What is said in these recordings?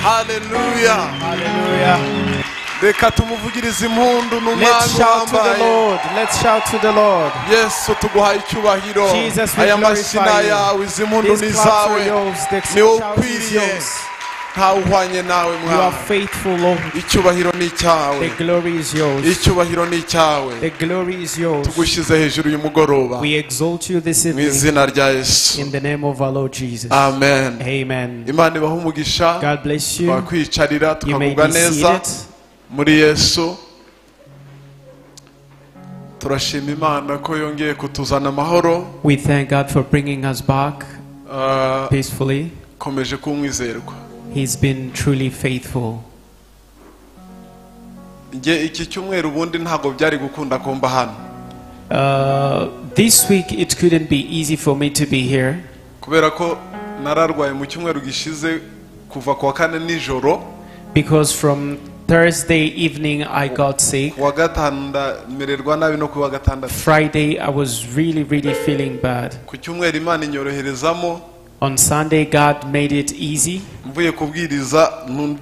Hallelujah. Hallelujah. Reka tumuvugirize impundu Let's shout to the n'umwanya Lord. Let's shout to the Lord. Yesu tuguhaye icyubahiro. Jesus, we Aya glorify mashina you. yawe izi mpundu These ni claps are zawe. yours. The Ni wowe shout is ukwiriye. yours. Ntawe uhwanye nawe You are mwana. faithful, Lord. Icyubahiro ni icyawe. The glory is yours. Icyubahiro ni icyawe. The glory is yours. Tugushyize hejuru y'umugoroba. We exalt you this Mu evening izina rya Yesu. in the name of our Lord Jesus. Amen. Amen. Imana ibahe umugisha. God bless you. Bakwicarira You may tukagubwa be neza seated. muri Yesu. Turashima Imana ko yongeye kutuzana amahoro. We thank God for bringing us back peacefully. Komeje kumwizerwa. He's been truly faithful. Nge iki cyumweru ubundi ntago byari gukunda komba hano. This week it couldn't be easy for me to be here Kubera ko nararwaye mu cyumweru gishize kuva kwa kane nijoro. because from Thursday evening I got sick. Kuwa gatanu ndamererwa nabi no kuwa gatandatu. Friday I was really feeling bad. Ku cyumweru Imana inyoroherezamo. On Sunday God made it easy. Mvuye kubwiriza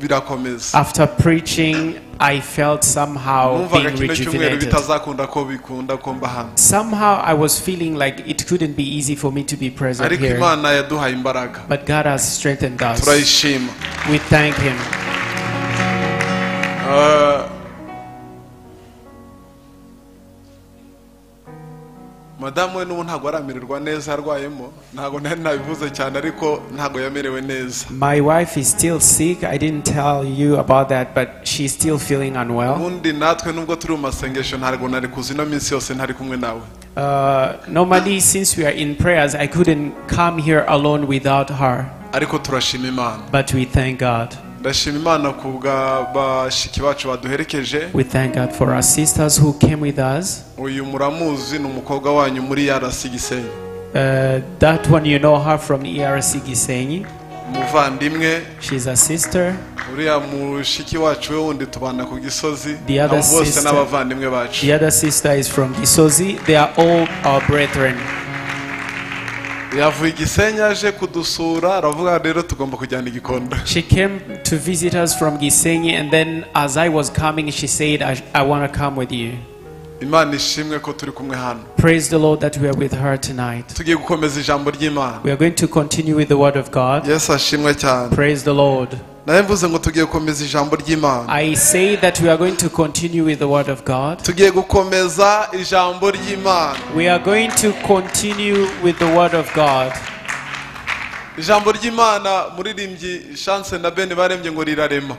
birakomeza. After preaching I felt somehow Numvaga being kino cyumweru rejuvenated. bitazakunda ko bikunda komba hano. Somehow I was feeling like it couldn't be easy for me to be present Ariko here. Imana yaduhaye imbaraga. But God has strengthened us. Turayishima. We thank Him. Madamu we n'ubu ntago aramererwa neza arwayemo. Ntago nari nabivuze cyane ariko ntago yamerewe neza. My wife is still sick. I didn't tell you about that, but she's still feeling unwell. Ubundi natwe nubwo turi mu masengesho ntago nari kuzi no minsi yose ntari kumwe nawe. Normally, since we are in prayers, I couldn't come here alone without her. Ariko turashima Imana. But we thank God. Ndashima Imana kubwa bashiki bacu baduherekeje. We thank God for our sisters who came with us. Uyu muramuzi n'umukobwa wanyu muri RC Gisenyi. That one you know her from ERC Gisenyi. Muvandimwe. She's a sister. Uriya mushiki wacu we wundi tubana ku Gisozi. The other bose sister. n'abavandimwe bacu. The other sister is from Gisozi. They are all our brethren. Yavuye Gisenyi aje kudusura aravuga rero tugomba kujyana igikondo. She came to visit us from Gisenyi, and then as I was coming she said, I want to come with you. Imana ishimwe ko turi kumwe hano. Praise the Lord that we are with her tonight. Tugiye gukomeza ijambo ry'Imana. We are going to continue with the word of God. Yesu ashimwe cyane. Praise the Lord. Naye mvuze ngo tugiye gukomeza ijambo ry'Imana. I say that we are going to continue with the word of God. Tugiye gukomeza ijambo ry'Imana. We are going to continue with the word of God. Ijambo ry'Imana muririmbyi Chance na Ben barembye ngo rirarema.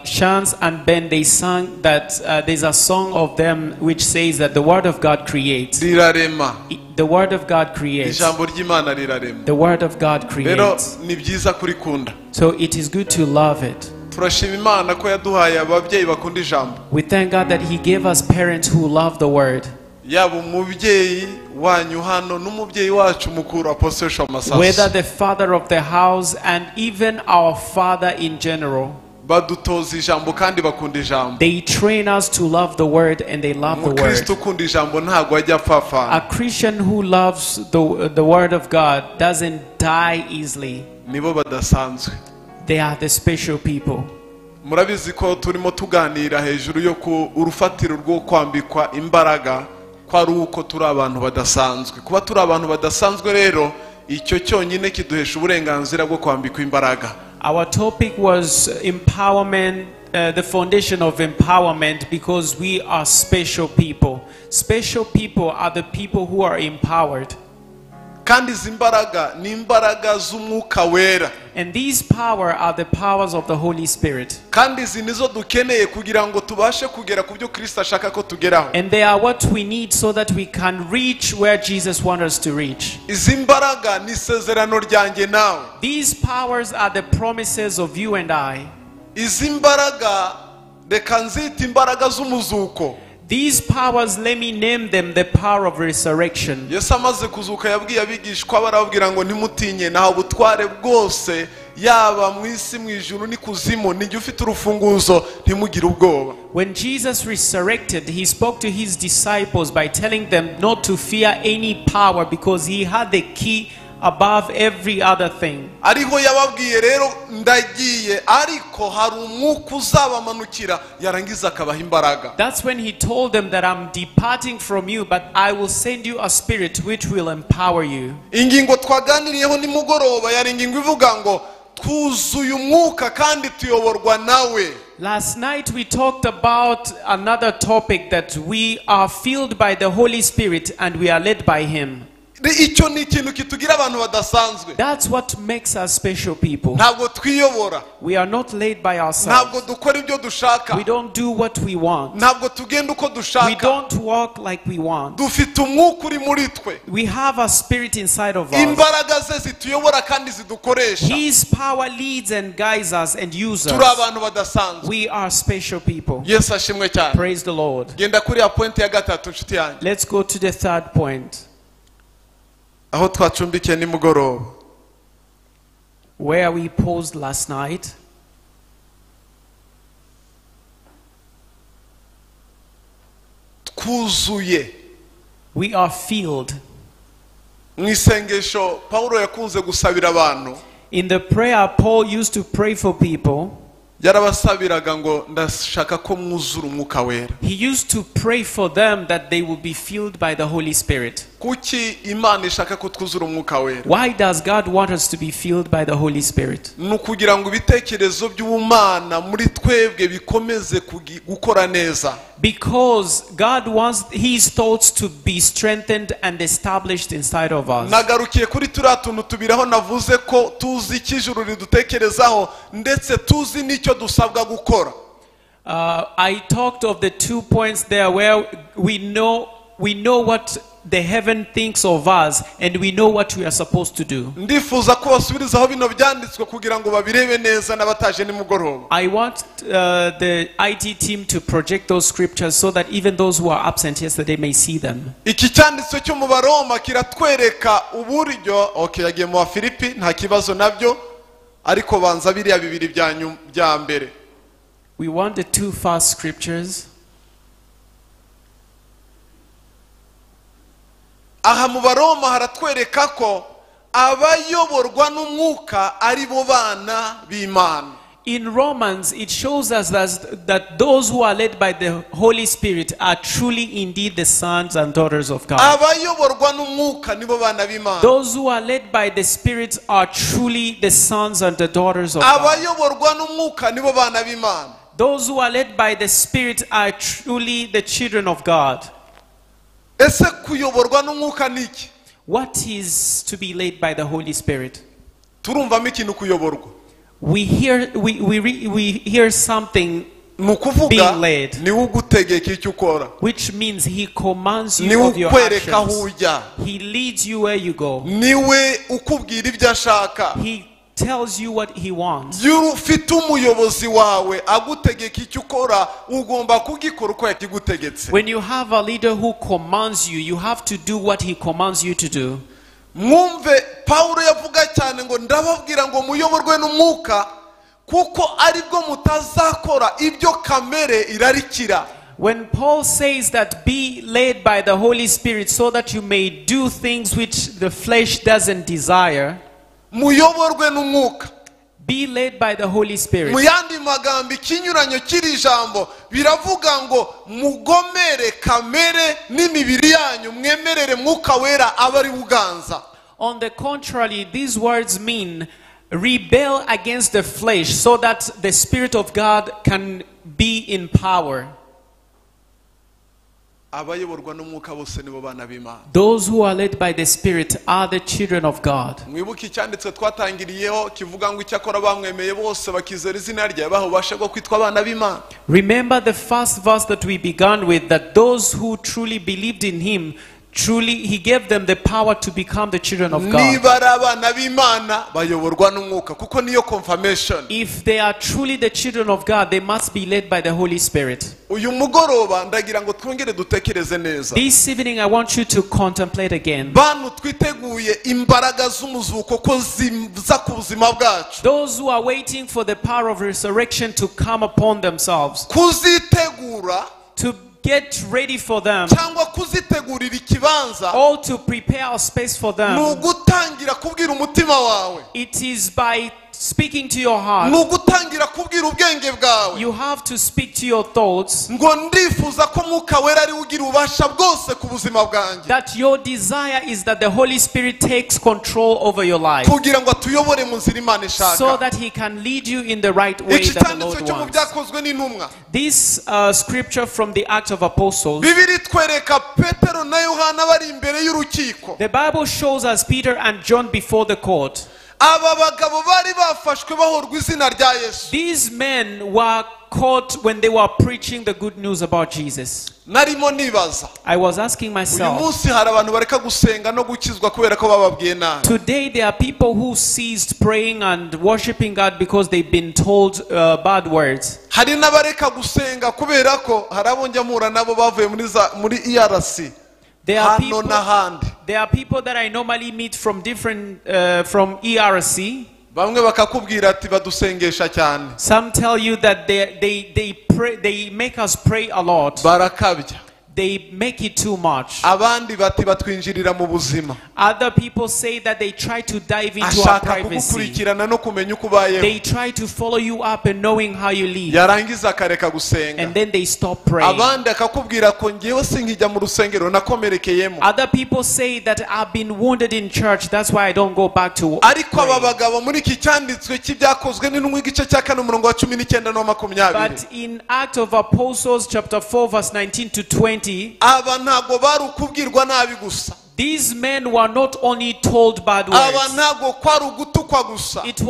Chance and Ben, they sang that there's a song of them which says that the word of God creates. Rirarema. The word of God creates. Ijambo ry'Imana rirarema. The word of God Rero creates. ni byiza kurikunda. So it is good to love it. Turashima Imana ko yaduhaye ababyeyi bakunda ijambo. We thank God that He gave us parents who love the word. Yaba umubyeyi wanyu hano n'umubyeyi wacu mukuru Apostle Shamasasu. Whether the father of the house and even our father in general. Badutoza ijambo kandi bakunda ijambo. They train us to love the word and they love the word. Umukristo ukunda ijambo ntago ajya apfapfana. A Christian who loves the word of God doesn't die easily. Nibo badasanzwe. They are the special people. Murabizi ko turimo tuganira hejuru yo ku urufatiro rwo kwambikwa imbaraga kwa ruko turi abantu badasanzwe. Kuba turi abantu badasanzwe rero icyo cyonyine kiduhesha uburenganzira bwo kwambikwa imbaraga. Our topic was empowerment, the foundation of empowerment, because we are special people. Special people are the people who are empowered. Kandi izi mbaraga ni imbaraga z'umwuka wera. And these power are the powers of the Holy Spirit. Kandi izi nizo dukeneye kugira ngo tubashe kugera ku byo Kristo ashaka ko tugeraho. And they are what we need so that we can reach where Jesus wants us to reach. Izi mbaraga ni isezerano ryanjye nawe. These powers are the promises of you and I. Izi mbaraga reka nzita imbaraga z'umuzuko. These powers, let me name them the power of resurrection. Yesu amaze kuzuka yabwiye abigishwa barababwira ngo ntimutinye naho butware bwose yaba mu isi mu ijuru ni kuzimu nijye ufite urufunguzo ntimugire ubwoba. When Jesus resurrected, he spoke to his disciples by telling them not to fear any power because he had the key above every other thing. ariho yababwiye rero ndagiye ariko hari umwuka uzabamanukira yarangiza akabaha imbaraga. That's when he told them that I'm departing from you, but I will send you a spirit which will empower you. Ingingo twaganiriyeho nimugoroba yari ingingo ivuga ngo twuzuye umwuka kandi tuyoborwa nawe. Last night we talked about another topic, that we are filled by the Holy Spirit and we are led by him. Icyo ni ikintu kitugira abantu badasanzwe. That's what makes us special people. Ntabwo twiyobora. We are not led by ourselves. Ntabwo dukora ibyo dushaka. We don't do what we want. Ntabwo tugenda uko dushaka. We don't walk like we want. Dufite umwuka uri muri twe. We have a spirit inside of us. Imbaraga ze zituyobora kandi zidukoresha. His power leads and guides us and uses Turi us. abantu badasanzwe. We are special people. Yesu ashimwe cyane. Praise the Lord. Genda kuri ya point ya gatatu nshuti yanjye. Let's go to the third point, aho twacumbikiye nimugoroba. where we paused last night. Twuzuye. We are filled. Mu isengesho Paulo yakunze gusabira abantu. In the prayer, Paul used to pray for people. Yarabasabiraga ngo ndashaka ko mwuzura umwuka wera. He used to pray for them that they will be filled by the Holy Spirit. Kuki Imana ishaka ko twuzura umwuka wera? Why does God want us to be filled by the Holy Spirit? Nukugira ngo ibitekerezo by'ubumana muri twebwe bikomeze gukora neza. Because God wants his thoughts to be strengthened and established inside of us. Nagarukiye kuri turiya tuntu tubiraho navuze ko tuzi ikijuru ridutekerezaho ndetse tuzi n'icyo dusabwa gukora. I talked of the 2 points there where we know what the heaven thinks of us and we know what we are supposed to do. Ndifuza ko basubirizaho bino byanditswe kugira ngo babirebe neza n'abataje nimugoroba. I want the IT team to project those scriptures so that even those who are absent yesterday may see them. Iki cyanditswe cyo mu Baroma kiratwereka uburyo yagiye mu Filipi nta kibazo nabyo ariko banza biriya bibiri bya mbere. We want the 2 first scriptures. Aha mu Baroma haratwereka ko abayoborwa n'umwuka ari bo bana b'Imana. In Romans, it shows us that those who are led by the Holy Spirit are truly indeed the sons and daughters of God. Abayoborwa n'umwuka nibo bana b'Imana. Those who are led by the Spirit are truly the sons and the daughters of God. Abayoborwa n'umwuka nibo bana b'Imana. Those who are led by the Spirit are truly the children of God. Ese kuyoborwa n'umwuka niki? What is to be led by the Holy Spirit? Turumvamo ikintu kuyoborwa. We hear something being led, niwe ugutegeka icyo ukora. which means he commands you Niwe of your ukwereka aho actions. ujya. He leads you where you go. Niwe ukubwira ibyo ashaka. He tells you what he wants. Iyo ufite umuyobozi wawe agutegeka icyo ukora ugomba kugikora uko yakigutegetse. When you have a leader who commands you, you have to do what he commands you to do. Mwumve Paulo yavuga cyane ngo ndababwira ngo muyoborwe n'umwuka kuko aribwo mutazakora ibyo kamere irarikira. When Paul says that be led by the Holy Spirit so that you may do things which the flesh doesn't desire, muyoborwe n'umwuka. be led by the Holy Spirit. Mu yandi magambo ikinyuranyo kiri jambo biravuga ngo mugomere kamere n'imibiri yanyu mwemerere mwuka wera abari buganza. On the contrary, these words mean rebel against the flesh so that the Spirit of God can be in power. Abayoborwa n'umwuka bose nibo bana b'Imana. Those who are led by the Spirit are the children of God. Mwibuke icyanditswe twatangiriyeho kivuga ngo icyakora bamwemeye bose bakizera izina rye baho bashe go kwitwa abana b'Imana. Remember the first verse that we began with, that those who truly believed in him, truly he gave them the power to become the children of God. Niba ari abana b'Imana bayoborwa n'umwuka kuko niyo confirmation. If they are truly the children of God, they must be led by the Holy Spirit. Uyu mugoroba ndagira ngo twongere dutekereze neza. This evening I want you to contemplate again. Bantu twiteguye imbaraga z'umuzuko ko ziza ku buzima bwacu. Those who are waiting for the power of resurrection to come upon themselves. Kuzitegura get ready for them, cyangwa kuzitegurira ikibanza, or to prepare a space for ni them, ugutangira kubwira umutima wawe, it is by speaking to your heart. ni ugutangira kubwira ubwenge bwawe, You have to speak to your thoughts ngo ndifuza ko Mwuka Wera ari ugira ububasha bwose ku buzima bwanjye, that your desire is that the Holy Spirit takes control over your life, kugira ngo atuyobore mu nzira Imana so ishaka. that He can lead you in the right way Iki that the cyanditswe Lord cyo mu wants. Byakozwe n'Intumwa, This scripture from the Acts of Apostles, Bibiri twereka Petero na Yohana bari imbere y'urukiko. the Bible shows us Peter and John before the court. Aba bagabo bari bafashwe bahorwa izina rya Yesu. These men were caught when they were preaching the good news about Jesus. Narimo nibaza, I was asking uyu myself, munsi hari abantu bareka gusenga no gukizwa kubera ko bababwiye nabi. today there are people who ceased praying and worshiping God because they've been told bad words. Hari n'abareka gusenga kubera ko hari abo njya mpura nabo bavuye muri ERC There are hano n'ahandi. There are people that I normally meet from different from ERC. Bamwe bakakubwira ati badusengesha cyane, Some tell you that they make us pray a lot. barakabya. They make it too much. Abandi bati batwinjirira mu buzima, Other people say that they try to dive into our ashaka privacy. kugukurikirana no kumenya uko ubayeho, They try to follow you up and knowing how you live, yarangiza akareka gusenga. and then they stop praying. Abandi akakubwira ko ngewe sinkijya mu rusengero nakomerekeyemo, Other people say that I've been wounded in church, that's why I don't go back to ariko aba pray. bagabo muri iki cyanditswe cy'ibyakozwe n'intumwa igice cya 4 umurongo wa 19 no 20, But in Act of Apostles chapter 4 verse 19 to 20, aba ntago bari ukubwirwa nabi gusa, these men were not only told bad aba words. ntago kwari ugutukwa gusa, It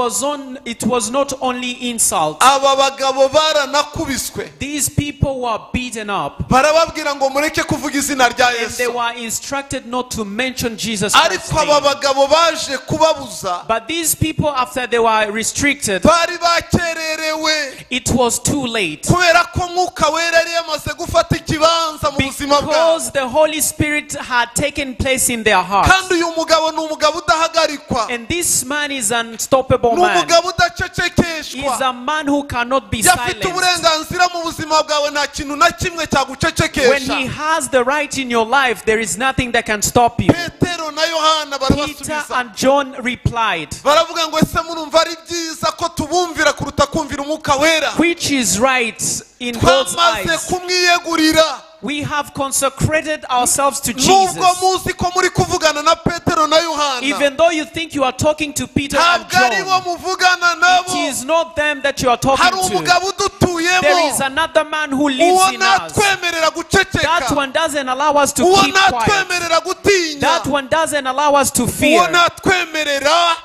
was not only insult. aba bagabo baranakubiswe, These people were beaten up, barababwira ngo mureke kuvuga izina rya and they Yesu, were instructed not to mention Jesus Christ's ariko aba name. bagabo baje kubabuza, But these people, after they were restricted, bari bakererewe it was too late, kubera ko Mwuka Wera yari yamaze gufata ikibanza mu buzima bwabo, because the Holy Spirit had taken place in their hearts. kandi uyu mugabo ni umugabo udahagarikwa, And this man is an unstoppable ni man. umugabo He is udacecekeshwa, a man who cannot be yafite silenced. uburenganzira mu buzima bwawe, nta kintu na kimwe When he cyagucecekesha. has the right in your life, there is nothing that can stop you. Petero na Yohana Peter barabasubiza, and John replied, baravuga ngo ese murumva ari byiza ko tubumvira kuruta kumvira Umwuka Wera? which is right in God's Twamaze eyes. kumwiyegurira, We have consecrated ourselves to nubwo Jesus. muzi ko muri kuvugana na Petero na Yohana, Even though you think you are talking to Peter and ntabwo ari bo John, muvugana nabo, it is not them that you are talking hari to. umugabo udutuyemo, There is another man who uwo lives in us. natwemerera guceceka, That one doesn't allow us to uwo keep quiet. natwemerera gutinya, That one doesn't allow us to uwo fear. natwemerera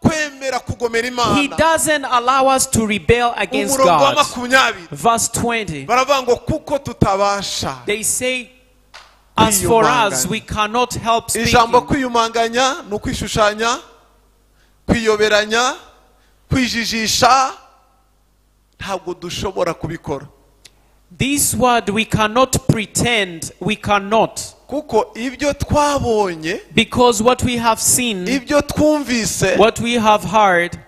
kwemera kugomera He Imana. doesn't allow us to rebel against Umurongo wa God. 20 Verse 20. baravuga ngo kuko tutabasha. They say, as for us, we cannot help Ijambo speaking. kwiyumanganya ni ukwishushanya, kwiyoberanya, kwijijisha, ntabwo dushobora kubikora, This word, we cannot pretend, we cannot. kuko ibyo twabonye, Because what we have seen, ibyo twumvise, what we have heard,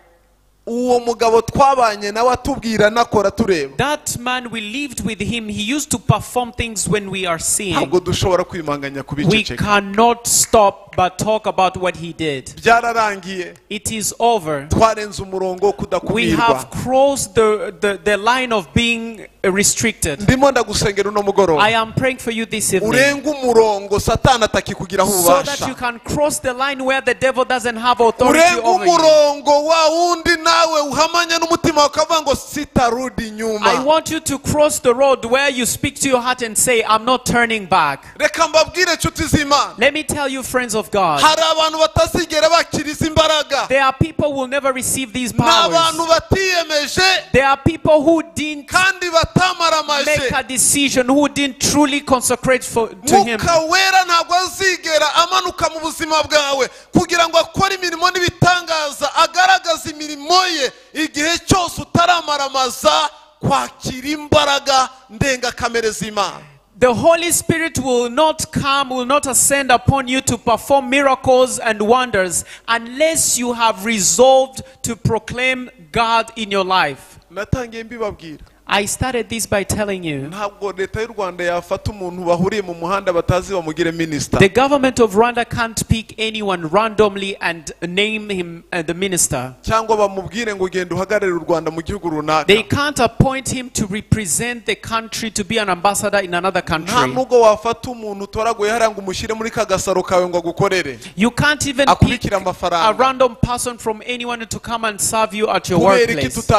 uwo mugabo twabanye nawe atubwira nakora tureba, that man, we lived with him, he used to perform things when we are seeing. ntabwo dushobora kwimanganya We kubiceceka. cannot stop but talk about what he did. Byararangiye, It is over. twarenze umurongo wo We kudakumirwa. have crossed the line of being restricted. Ndimo ndagusengera uno mugoroba, I am praying for you this evening, urenga umurongo Satani atakikugiraho so that you ububasha, can cross the line where the devil doesn't have authority urenga over you. umurongo wa wundi nawe uhamanya n'umutima ukavuga ngo sitarudi I nyuma. want you to cross the road where you speak to your heart and say, I'm not turning back. Reka mbabwire nshuti z'Imana, Let me tell you, friends of God, hari abantu batazigera bakiriza imbaraga, there are people who will never receive these ni powers. abantu batiyemeje There are people who didn't kandi batamaramaje. make a decision, who didn't truly consecrate to him. Mwuka Wera ntabwo azigera amanuka mu buzima bwawe kugira ngo akore imirimo n'ibitangaza, agaragaza imirimo ye igihe cyose utaramaramaza kwakira imbaraga ndengakamere z'Imana. The Holy Spirit will not come, will not ascend upon you to perform miracles and wonders unless you have resolved to proclaim God in your life. Natangiye mbibabwira, I started this by telling you ntabwo leta y'u Rwanda yafata umuntu bahuriye mu muhanda batazi bamugire minister. the government of Rwanda can't pick anyone randomly and name him the minister. cyangwa bamubwire ngo ugende uhagararire u Rwanda mu gihugu runaka. They can't appoint him to represent the country, to be an ambassador in another country. nta nubwo wafata umuntu utoraguye hariya ngo umushyire muri kagasaro kawe ngo agukorere. You can't even pick a random person from anyone to come and serve you at your workplace.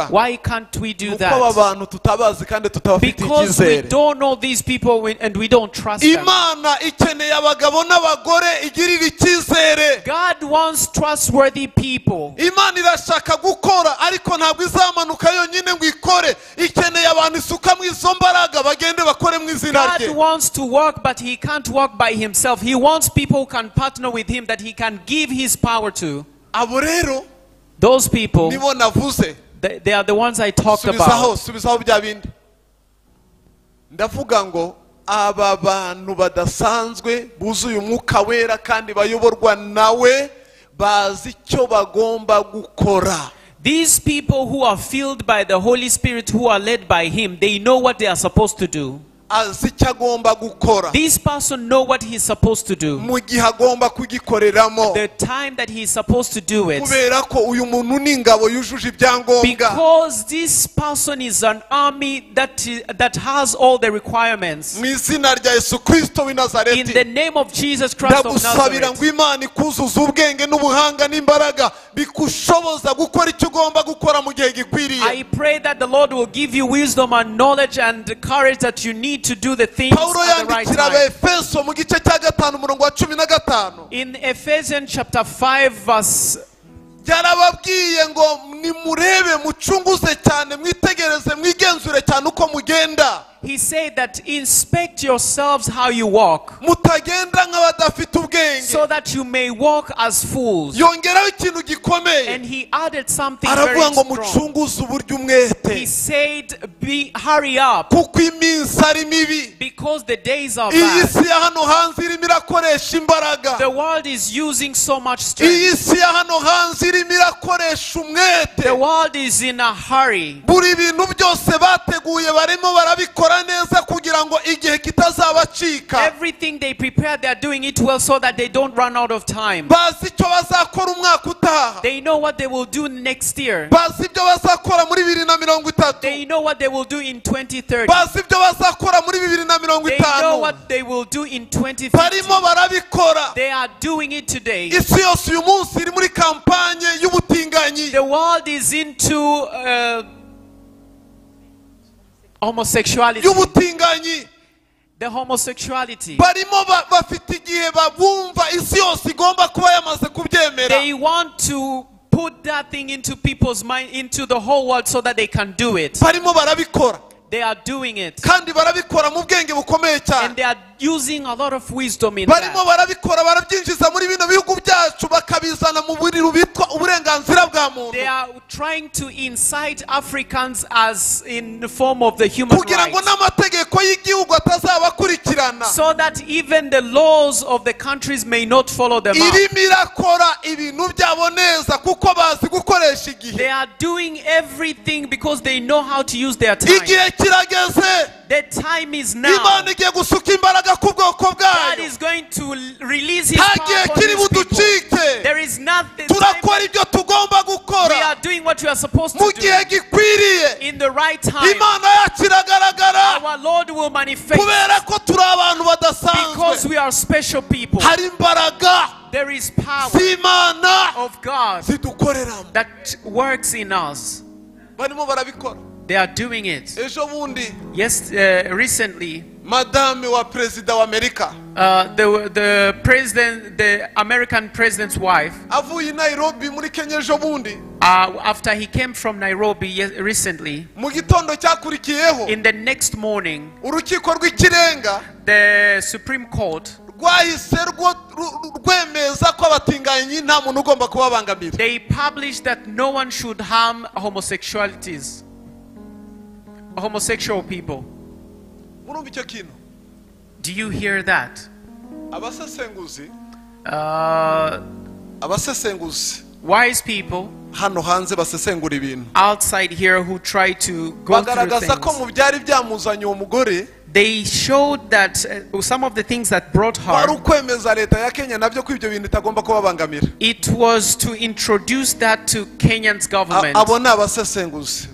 Why can't we do that? Because we don't know these people and we don't trust them. God wants trustworthy people. God wants to work, but he can't work by himself. He wants people who can partner with him, that he can give his power to. Those people, they are the ones I talked about. ndavuga ngo aba bantu badasanzwe buzuye umwuka wera kandi bayoborwa nawe bazi icyo bagomba gukora. These people who are filled by the Holy Spirit, who are led by him, they know what they are supposed to do. This person knows what he's supposed to do, the time that he's supposed to do it, because this person is an army that has all the requirements. In the name of Jesus Christ of Nazareth, I pray that the Lord will give you wisdom and knowledge and the courage that you need to do the things at the right time. In Ephesians chapter 5 verse, he said that inspect yourselves how you walk, so that you may walk as fools. And he added something very strong. He said, hurry up, because the days are bad. The world is using so much strength. The world is in a hurry. Everything they prepare, they are doing it well so that they don't run out of time. They know what they will do next year. They know what they will do in 2030. They know what they will do in 2050. They are doing it today. The world is into homosexuality. The homosexuality. They want to put that thing into people's mind, into the whole world, so that they can do it. They are doing it. And they are using a lot of wisdom in that. They are trying to incite Africans as in the form of the human rights, so that even the laws of the countries may not follow them out. They are doing everything because they know how to use their time. The time is now. God is going to release his power on his people. There is nothing. We are doing what we are supposed to do in the right time. Our Lord will manifest because we are special people. There is power of God that works in us. They are doing it. Yes, recently, the president, the American president's wife, after he came from Nairobi recently, in the next morning, the Supreme Court, they published that no one should harm homosexual people. Do you hear that? Wise people, hano hanze basesengura ibintu outside here who try to go through bagaragaza ko things. mu byari byamuzanye uwo mugore They showed that some of the things that brought bari her, ukwemeza leta ya Kenya nabyo ko ibyo bintu itagomba kubabangamira. it was to introduce that to Kenyan's government. Abo ni abasesenguzi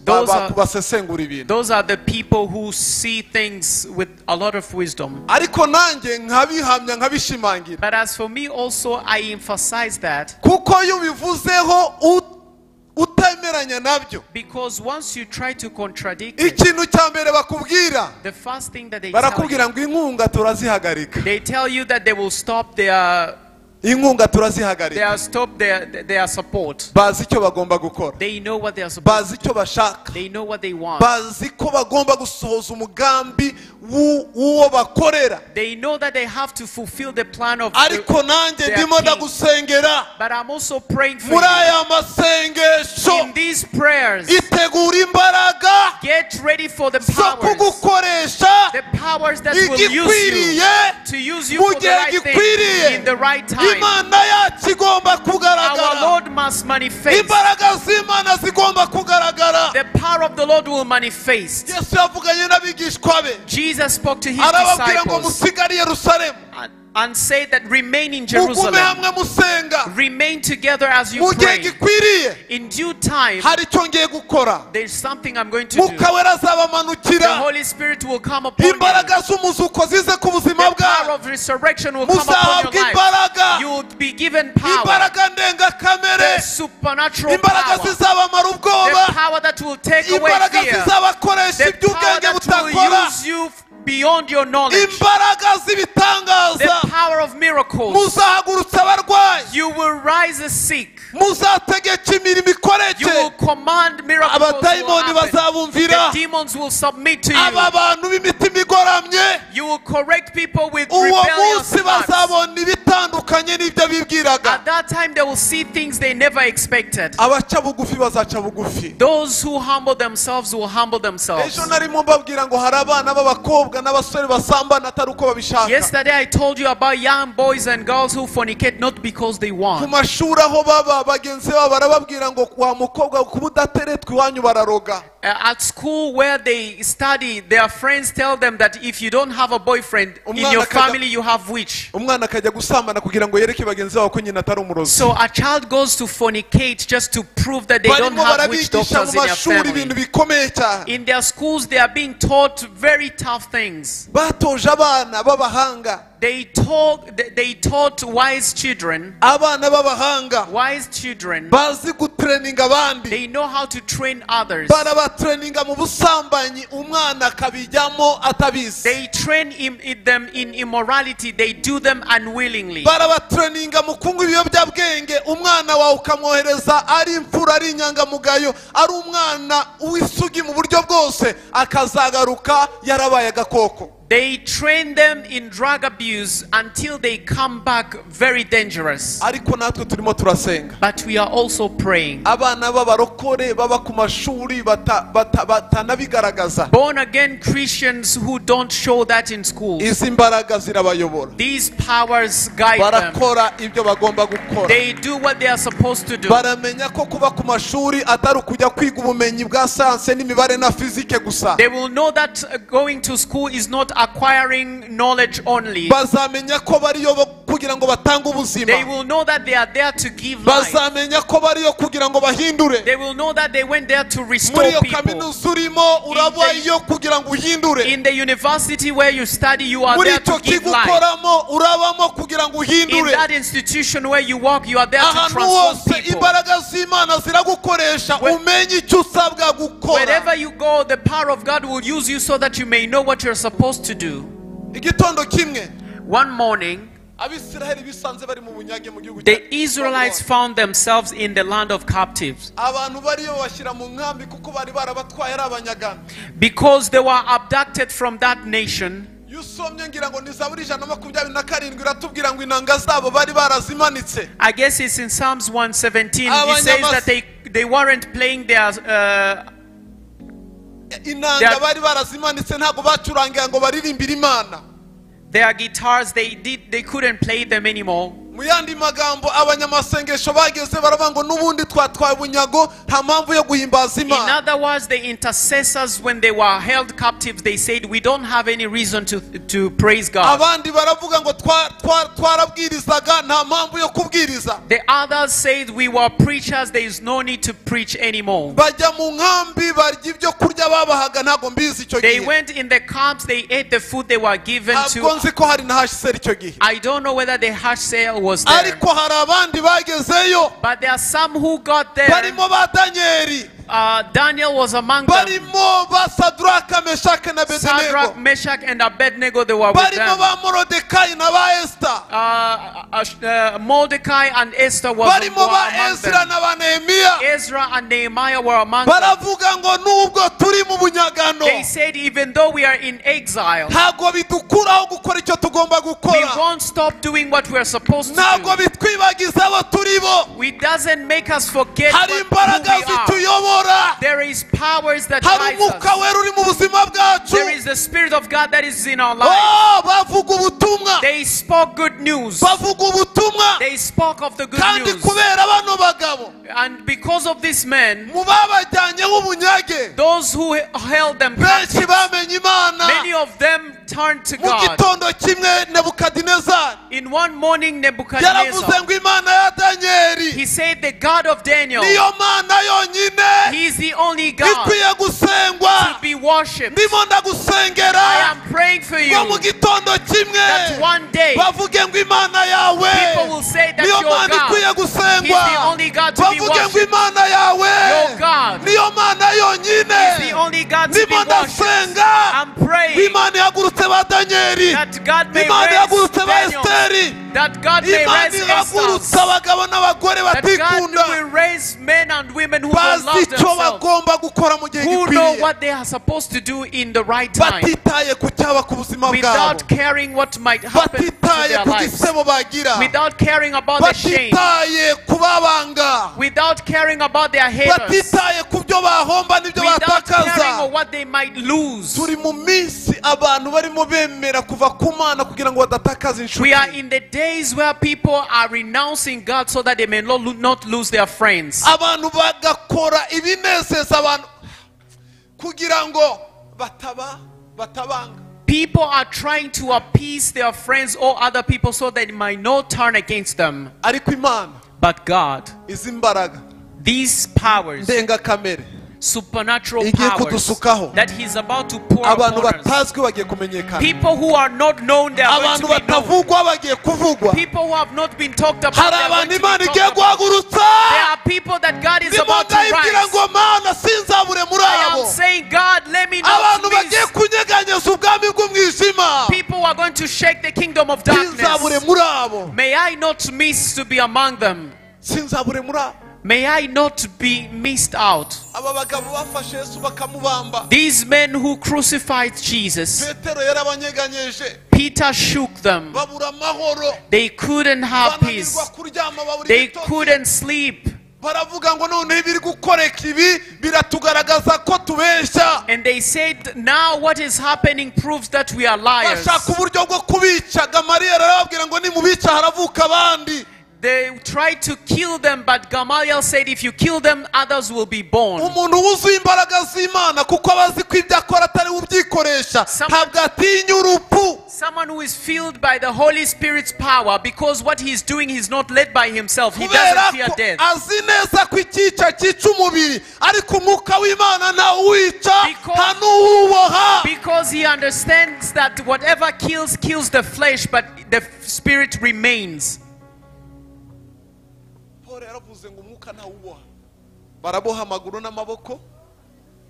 basesengura ibintu. Those are the people who see things with a lot of wisdom. Ariko nanjye nkabihamya nkabishimangira But as for me also, I emphasize that kuko iyo bivuzeho utemeranya nabyo, because once you try to contradict it, ikintu cya mbere bakubwira the first thing that they tell barakubwira ngo inkunga turazihagarika, you, they tell you that they will stop their inkunga turazihagarika. their support. Bazi icyo bagomba gukora, They know what they are supposed bazi icyo bashaka, They know what they want. bazi ko bagomba gusohoza umugambi w'uwo bakorera. They know that they have to fulfill the plan of Ariko nanjye their ndimo king. ndagusengera But I'm also praying for muri you. aya masengesho, In these prayers, itegura imbaraga get ready for the zo powers. kugukoresha The powers that will use you igikwiriye to use you mu for the gihe right thing gikwiriye. in the right time. Imana yacu igomba Our kugaragara, Lord must manifest. imbaraga z'Imana zigomba kugaragara. The power of the Lord will manifest. Yesu yavuganye n'abigishwa be Jesus spoke to his arababwira ngo disciples musigare i Yerusalemu, and said that remain in mugume Jerusalem. hamwe musenga, Remain together as you mu gihe pray. gikwiriye In due time, hari icyo ngiye gukora. there's something I'm going to do. Mwuka wera The azabamanukira, Holy Spirit will come upon you. imbaraga z'umuzuko zize ku buzima The power bwawe, of resurrection will come upon muzahabwa your life. imbaraga, You will be given power. imbaraga ndengakamere, The supernatural imbaraga power. zizabamara ubwoba, The power that will take away imbaraga fear. zizabakoresha The ibyo power ubwenge that will butakora, use you beyond your knowledge. imbaraga z'ibitangaza. The power of miracles. Muzahagurutsa abarwayi, You will rise the sick. muzategeka imirimo You ikoreke, will command miracles to abadayimoni happen. bazabumvira, The demons will submit to aba you. bantu b'imitima igoramye You will correct people with uwo rebellious munsi hearts. bazabona ibitandukanye n'ibyo bibwiraga. At that time they will see things they never expected. Abaca bugufi bazaca bugufi. Those who humble themselves will humble themselves. Ejo narimo mbabwira ngo hari abana b'abakobwa n'abasore basambana atari uko babishaka. Yesterday I told you about young boys and girls who fornicate not because they Ku want. mashuri aho baba bagenzi babo barababwira ngo wa mukobwa kuba udateretwa iwanyu bararoga. At school where they study, their friends tell them that if you don't have a boyfriend in your family, you have witch. Umwana akajya gusambana kugira ngo yereke bagenzi babo ko nyina atari umurozi. So a child goes to fornicate just to prove that they don't have witch doctors in their family. ibintu bikomeye cyane. In their schools, they are being taught very tough things. Batoje abana b'abahanga, They taught wise children, abana b'abahanga bazi gutreninga abandi, they know how to train others. barabatreninga mu busambanyi umwana akabijyamo atabizi, They train them in immorality, they do them unwillingly. barabatreninga mu kunywa ibiyobyabwenge umwana wawe ukamwohereza ari imfura ari inyangamugayo ari umwana w'isugi mu buryo bwose akazagaruka yarabaye agakoko. They train them in drug abuse until they come back very dangerous. Ariko natwe turimo turasenga, But we are also praying. abana b'abarokore baba ku mashuri batanabigaragaza, Born again Christians who don't show that in schools. izi mbaraga zirabayobora, These powers guide them. barakora ibyo bagomba gukora, They do what they are supposed to do. baramenya ko kuba ku mashuri atari ukujya kwiga ubumenyi bwa siyanse n'imibare na fizike gusa, They will know that going to school is not acquiring knowledge only. bazamenya ko bariyo kugira ngo batange ubuzima, They will know that they are there to give life. bazamenya ko bariyo kugira ngo bahindure. They will know that they went there to restore Muri iyo people. kaminuza urimo urabayo kugira ngo uhindure, In the university where you study, you are muri there icyo to give kigo life. ukoramo urabamo kugira ngo In uhindure. that institution where you work, you are there to Ahantu transform hose people. imbaraga z'Imana ziragukoresha umenye icyo usabwa gukora. Wherever you go, the power of God will use you so that you may know what you're supposed to do. Igitondo kimwe One morning, Abisiraheli bisanze bari mu bunyage mu gihugu the Israelites found themselves in the land of captives abantu bariyo bashyira mu nkambi kuko bari barabatwaye ari abanyagano. because they were abducted from that nation. Yusomye ngira ngo ni Zaburi 127 iratubwira ngo inanga zabo bari barazimanitse. I guess it's in Psalms 117. It says that they weren't playing their Inanga bari barazimanitse ntago bacurangira ngo baririmbire Imana. their guitars. They couldn't play them anymore. muyandi magambo abanyamasengesho bageze baravuga n'ubundi twatwaye bunyago nta mpamvu yo guhimbaza Imana. In other words, the intercessors, when they were held captive, they said we don't have any reason to praise God. Abandi baravuga ngo twarabwirizaga nta mpamvu yo kubwiriza. The others said we were preachers, there is no need to preach anymore. Bajya mu nkambi barya ibyo kurya babahaga ntago mbizi icyo gihe. They went in the camps, they ate the food they were given to. Ntabwo nzi ko hari na HCR icyo gihe. I don't know whether the HCR was there. Ariko hari abandi bagezeyo. But there are some who got there. Barimo ba Danieli. Daniel was among them. Barimo ba Sadraka, Meshach and Abednego. Sadrach, Meshach and Abednego, they were with Barimo them. ba Mordecai na ba Esther. Mordecai and Esther were among Ezra na ba Nehemiah. Ezra and Nehemiah were among them. Baravuga ngo nubwo turi mu bunyagano. They said even though we are in exile, ntago bidukuraho gukora icyo tugomba gukora. we won't stop doing what we are supposed to ntago do. bitwibagiza abo turibo. It doesn't make us forget hari who imbaraga we are. zituyobora. There is powers that hari guide us. umwuka wera uri mu buzima bwacu. There is the Spirit of God that is in our lives. Bavuga ubutumwa. They spoke good news. Bavuga ubutumwa. They spoke of the good kandi news. kubera bano bagabo. And because of this men, mu babajyanyeho ubunyage. those who held them benshi captive, bamenye Imana. many of them turned to mu God. gitondo kimwe Nebukadinezari In one morning, Nebuchadnezzar, yaravuze ngo Imana ya Danieli he said the God of Daniel, niyo Mana yonyine he is the only God ikwiye gusengwa. to be worshipped. ndimo ndagusengera I am praying for you ngo mu gitondo kimwe that one day bavuge ngo Imana yawe people will say that niyo your Mana ikwiye God, gusengwa. He's the only God to be bavuge ngo worshipped. Imana yawe Your God, niyo Mana yonyine. He's the only God to be ndimo worshipped. ndasenga I'm praying Imana yagurutse ba Danieli. that God may Imana raise yagurutse ba Daniel, Esteri. that God may Imana raise yagurutse Esther, abagabo n'abagore that God batikunda. will raise men and women who don't bazi love icyo themselves, bagomba gukora mu gihe who know gikwiriye. what they are supposed to do in the right time, batitaye ku cyaba ku buzima bwabo. without caring what might happen to batitaye their ku lives, gisebo bagira. without caring about the shame, batitaye ku babanga. without caring about their haters, batitaye ku byo bahomba n'ibyo without caring batakaza. of what they might lose. turi mu minsi abantu barimo bemera kuva ku Mana kugira ngo badatakaza inshuti. We are in the days where people are renouncing God so that they may not lose their friends. abantu bagakora ibinezeza abantu kugira ngo batabanga. People are trying to appease their friends or other people so that they might not turn against them. ariko Imana But God, izi mbaraga these powers, ndengakamere supernatural igiye powers kudusukaho. that He's about to pour abantu upon us. batazwi bagiye kumenyekana. People who are not known, they are going abantu to be known. batavugwa bagiye kuvugwa. People who have not been talked about, hari they are going abantu to be Imana talked igiye about. guhagurutsa. There are people that God is ndimo about to ndayibwira rise. ngo Mana sinzabure muri I abo. am saying, God, let me not abantu bagiye miss. kunyeganyeza ubwami bw'umwijima. People are going to shake the kingdom of darkness. sinzabure muri abo. May I not miss to be among them. sinzabure muri abo. May I not be missed out. aba bagabo bafashe Yesu bakamubamba. These men who crucified Jesus, Petero yarabanyeganyeje. Peter shook them. babura amahoro. They couldn't have peace. bananirwa kuryama babura They ibitotsi. couldn't sleep. baravuga ngo noneho ibiri gukoreka ibi biratugaragaza ko tubeshya. And they said, now what is happening proves that we are liars. bashaka uburyo bwo kubica. Gamaliel arababwira ngo nimubica haravuka abandi. They tried to kill them, but Gamaliel said, if you kill them, others will be born. umuntu wuzuye imbaraga z'Imana kuko abazi ko ibyo akora atari bubyikoresha ntabwo atinya urupfu. Someone who is filled by the Holy Spirit's power, because what he's doing, he's not led by himself. He doesn't fear death. azi neza ko icyica cyica umubiri ariko umwuka w'Imana ntawuwica nta n'uwuboha. Because he understands that whatever kills the flesh, but the spirit remains. Paul yaravuze ngo umwuka ntawuboha. baraboha amaguru n'amaboko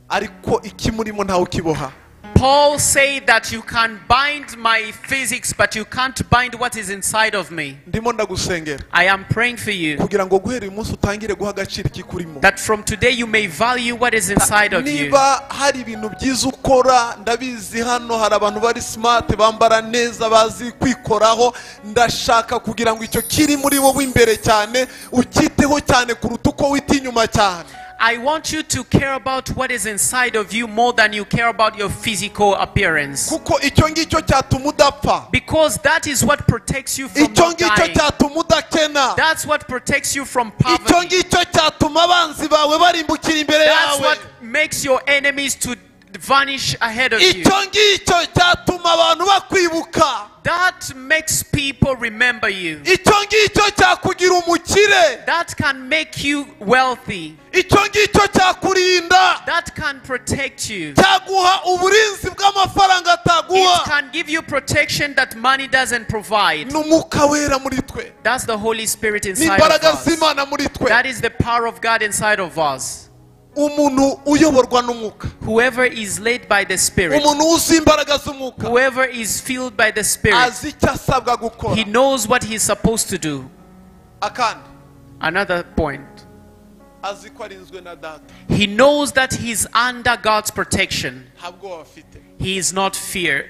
ariko ikimurimo ntawukiboha. Paul said that you can bind my physics, but you can't bind what is inside of me. ndimo ndagusengera I am praying for you kugira ngo guhera uyu munsi utangire guha agaciro ikikurimo. that from today you may value what is inside of you. niba hari ibintu byiza ukora ndabizi hano hari abantu bari smart bambara neza bazi kwikoraho. ndashaka kugira ngo icyo kiri muri wowe imbere cyane ukiteho cyane kuruta uko wita inyuma cyane. I want you to care about what is inside of you more than you care about your physical appearance. kuko icyo ngicyo cyatuma udapfa, Because that is what protects you from icyo not ngicyo dying. cyatuma udakena, That's what protects you from icyo poverty. ngicyo cyatuma abanzi bawe barimbukira imbere That's yawe, what makes your enemies to vanish ahead of you. icyo ngicyo cyatuma abantu bakwibuka, That makes people remember you. icyo ngicyo cyakugira umukire, That can make you wealthy. icyo ngicyo cyakurinda, That can protect you. cyaguha uburinzi bw'amafaranga It ataguha. can give you protection that money doesn't provide. Ni umwuka wera muri twe, That's the Holy Spirit ni inside of imbaraga us. z'Imana muri twe. That is the power of God inside of us. Umuntu uyoborwa n'umwuka, Whoever is led by the Spirit, umuntu uzi imbaraga z'umwuka, whoever is filled by the Spirit, azi icyo asabwa gukora. he knows what he's supposed to do. Akandi Another point. azi ko arinzwe na data, He knows that he's under God's protection. nta bwoba afite. He is not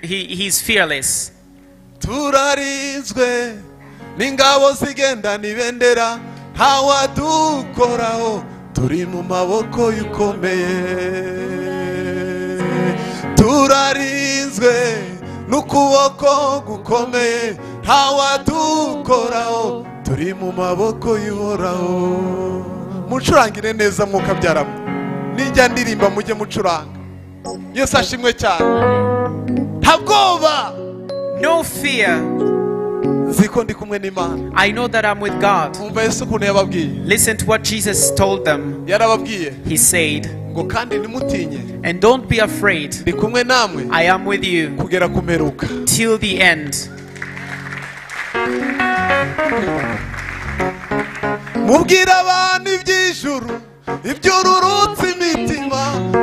he's fearless. Turarinzwe n'ingabo zigendana ibendera, ntawadukoraho, turi mu maboko y'ukomeye. Turarinzwe n'ukuboko gukomeye, ntawadukoraho, turi mu maboko y'uhoraho. Mucurangire neza mwuka byaramo, nijya ndirimba mujye mucuranga. Yesu ashimwe cyane. Nta bwoba, No fear. nziko ndi kumwe n'Imana. I know that I'm with God. Umva Yesu ukuntu yababwiye. Listen to what Jesus told them. Yarababwiye He said, ngo kandi nimutinye, and don't be afraid. ndi kumwe namwe I am with you kugera ku mperuka. till the end. Mubwira abantu iby'ijuru, iby'ururutse imitima,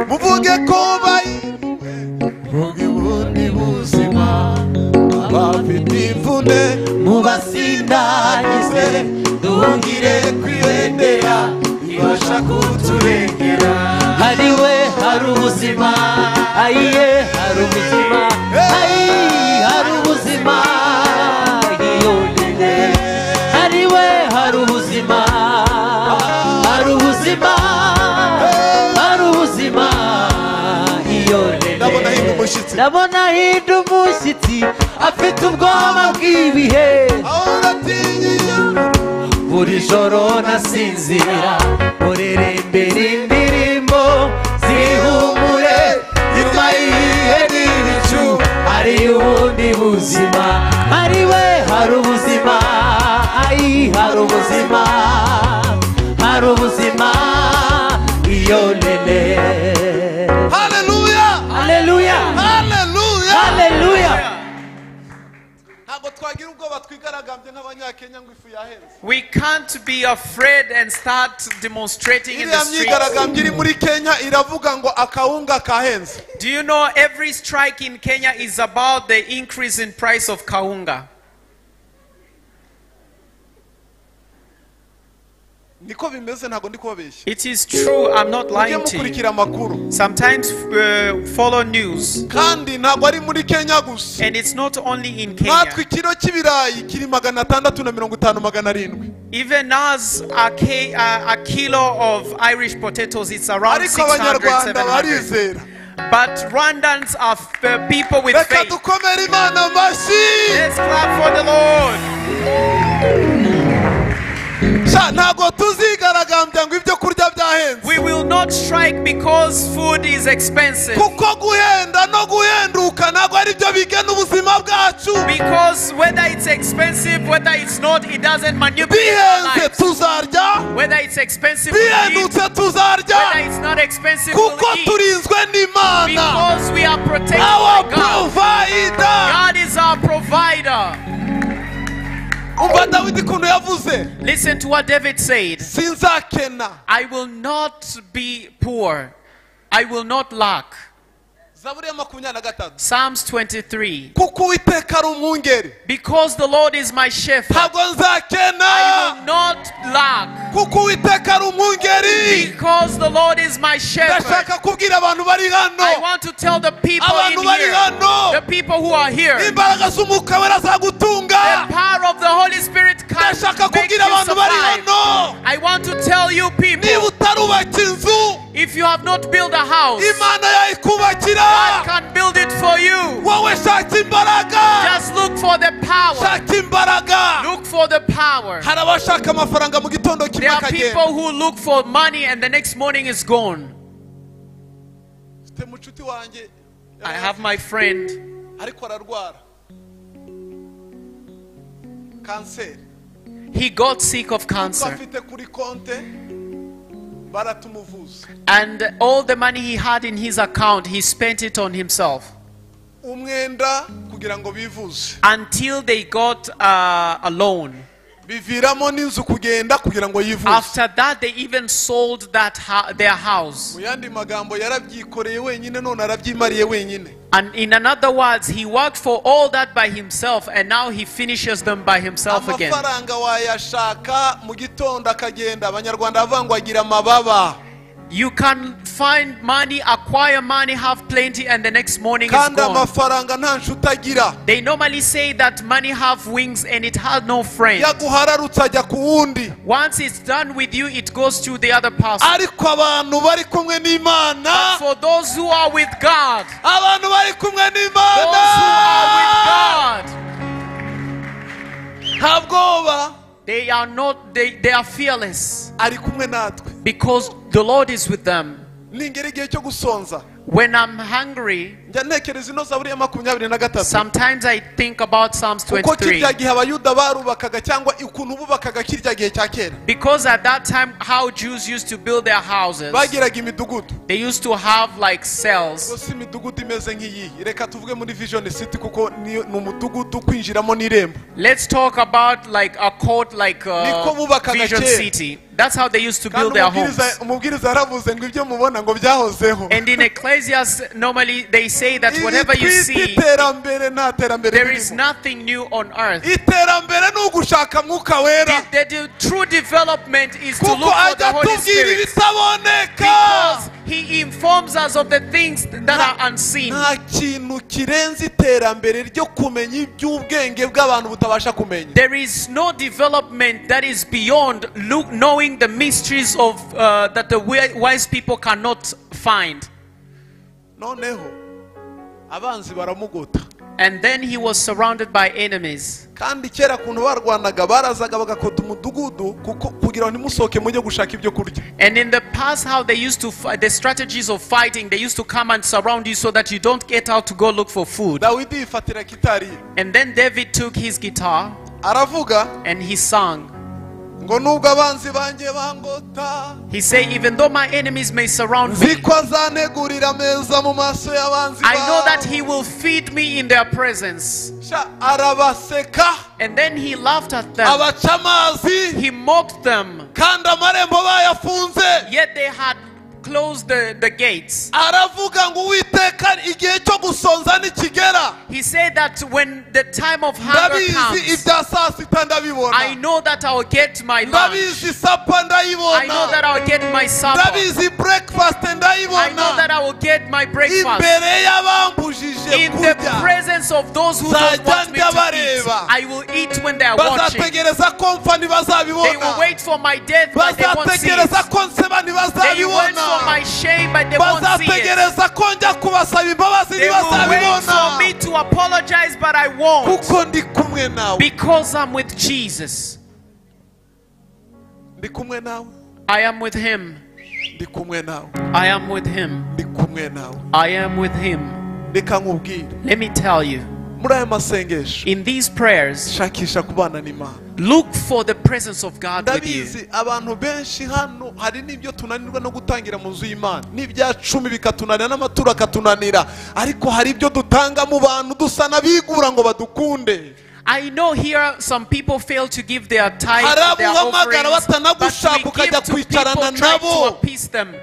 muvuge ko bayiwe, muvuge ubundi buzima, abafite imvune mubasindagize, duhungire kwibendera ibasha kuturengera. hariwe hari ubuzima, ayiye hari ubuzima, ayi hari ubuzima, iyonere hariwe hari ubuzima, hari ubuzima, hari ubuzima, iyonere. Ndabona hinda umushyitsi afite ubwoba bw'ibihe, buri joro nasinzira muririmbira indirimbo zihumure, nyuma y'ibihe n'ibicu hari ubundi buzima, hariwe hari ubuzima, ayi hari ubuzima, hari ubuzima, iyo nene. Haleluya, Haleluya, haleluya, haleluya. ntabwo twagira ubwoba twigaragambye nk'abanyakenya ngo ifu yahenze. We can't be afraid and start demonstrating in the Iriya streets. myigaragambyo iri muri Kenya iravuga ngo akawunga kahenze. Do you know every strike in Kenya is about the increase in price of kaunga? Niko bimeze, ntabwo ndi kubabeshya. It is true, I'm not Mujye lying to you. mukurikira amakuru. Sometimes follow news. Kandi ntabwo ari muri Kenya gusa. And it's not only in Kenya. Natwe ikiro cy'ibirayi kiri 650-700. Even as a kilo of Irish potatoes, it's around Ariko 600, abanyarwanda 700. barizera. But Rwandans are people with Reka faith. dukomere Imana amashyi. Let's clap for the Lord. Ntabwo tuzigaragambya ngo ibyo kurya byahenze. We will not strike because food is expensive. Kuko guhenda no guhenduka ntabwo ari byo bigena ubuzima bwacu. Because whether it's expensive, whether it's not, it doesn't manipulate our Bihenze lives. tuzarya, Whether it's expensive, we'll eat. bihendutse tuzarya. Whether it's not expensive, we'll Kuko eat. turinzwe n'Imana. Because we are protected Our by God. provider. God is our provider. Umva Dawidi kuntu yavuze. Listen to what David said. Sinzakena. I will not be poor. I will not lack. Zaburi ya 23. Psalms 23. Kuko Uwiteka ari umwungeri. Because the Lord is my shepherd, Ntabwo nzakena. I will not lack. Kuko Uwiteka ari umwungeri. Because the Lord is my shepherd. Ndashaka kubwira abantu I want to tell the people in here, the people who are here, the power of the Holy Spirit can make you survive. I want to tell you people, if you have not built a house, God can build it for you. Just look for the power. Look for the power. There are people who look for money and the next morning is gone. I have my friend. He got sick of cancer. And all the money he had in his account, he spent it on himself. Until they got a loan. After that, they even sold their house. And in another words, he worked for all that by himself, and now he finishes them by himself again. You can find money, acquire money, have plenty, and the next morning is gone. They normally say that money have wings and it has no friend. Once it's done with you, it goes to the other person. But for those who are with God, they are not, they are fearless. Because the Lord is with them. When I'm hungry, sometimes I think about Psalms 23. Because at that time, how Jews used to build their houses, they used to have like cells. Let's talk about like a court, like Vision City. That's how they used to build their homes. And in Ecclesiastes, normally they say that whatever you see, there is nothing new on earth. The true development is to look for the Holy Spirit. Because He informs us of the things that are unseen. There is no development that is beyond knowing the mysteries of that the wise people cannot find. And then he was surrounded by enemies. And in the past, how they used to fight, the strategies of fighting, they used to come and surround you so that you don't get out to go look for food. And then David took his guitar and he sang. He said, even though my enemies may surround me, I know that He will feed me in their presence. And then he laughed at them. He mocked them. Yet they had closed the gates. He said that when the time of hunger comes, I know that I will get my lunch. I know that I will get my supper. I know that I will get my breakfast. In the presence of those who don't want me to eat, I will eat when they are watching. They will wait for my death, but they won't see it. They will wait for my shame, but they won't see it. They will wait for me to apologize, but I won't. Because I'm with Jesus. I am with Him. I am with Him. I am with Him. Let me tell you, in these prayers, look for the presence of God with you. I know here some people fail to give their tithe, their offerings, but we give to people trying to appease them.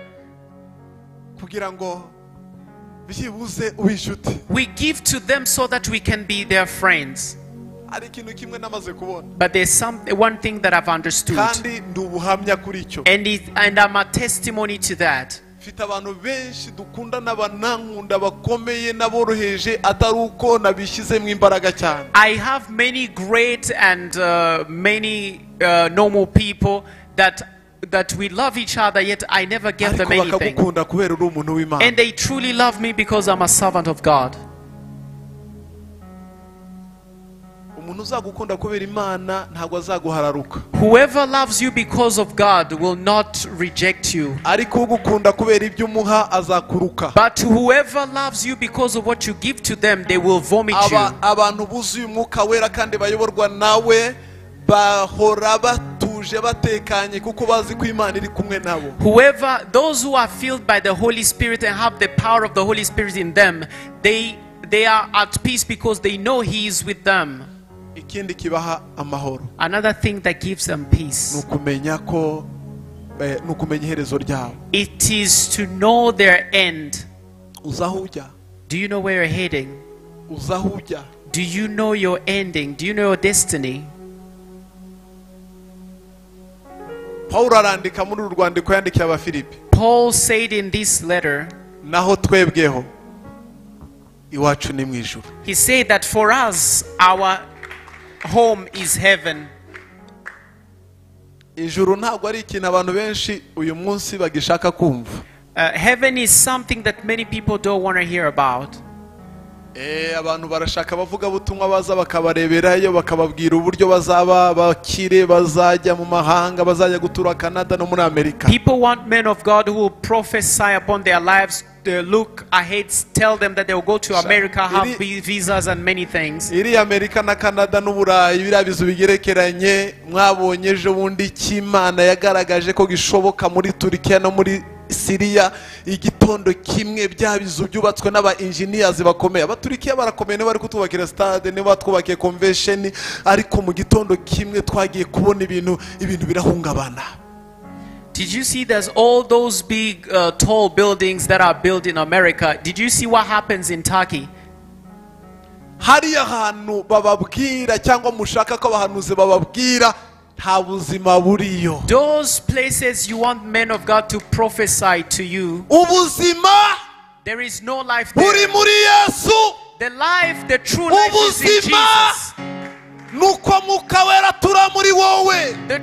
We give to them so that we can be their friends. But there's one thing that I've understood, and I'm a testimony to that. mfite abantu benshi dukunda n'abanankunda bakomeye n'aboroheje atari uko nabishyizemo imbaraga cyane. I have many great and many normal people that we love each other, yet I never give them anything. And they truly love me because I'm a servant of God. Whoever loves you because of God will not reject you. But whoever loves you because of what you give to them, they will vomit you. Whoever, those who are filled by the Holy Spirit and have the power of the Holy Spirit in them, they are at peace because they know He is with them. Another thing that gives them peace, it is to know their end. Do you know where you're heading? Do you know your ending? Do you know your destiny? Paul said in this letter, he said that for us, our home is heaven. Heaven is something that many people don't want to hear about. Abantu barashaka bavuga butumwa baza bakabareberayo bakababwira uburyo bazaba bakire bazajya mu mahanga bazajya gutura Canada no muri Amerika. People want men of God who will prophesy upon their lives, they look ahead, tell them that they will go to America, have visas and many things. Iri Amerika na Canada n'Uburayi birabizo bigerekeranye mwabonye ejo bundi cy'Imana yagaragaje ko gishoboka muri Turkiya no muri Syria igitondo kimwe byabizo byubatswe n'aba engineers bakomeye. Abaturikiya barakomeye ne bari kutubakira stade ne batwubakiye convention, ariko mu gitondo kimwe twagiye kubona ibintu birahungabana. Did you see there's all those big tall buildings that are built in America? Did you see what happens in Turkey? Hari ahantu bababwira cyangwa mushaka ko abahanuzi bababwira those places you want men of God to prophesy to you, there is no life there. The life, the true life is in Jesus. The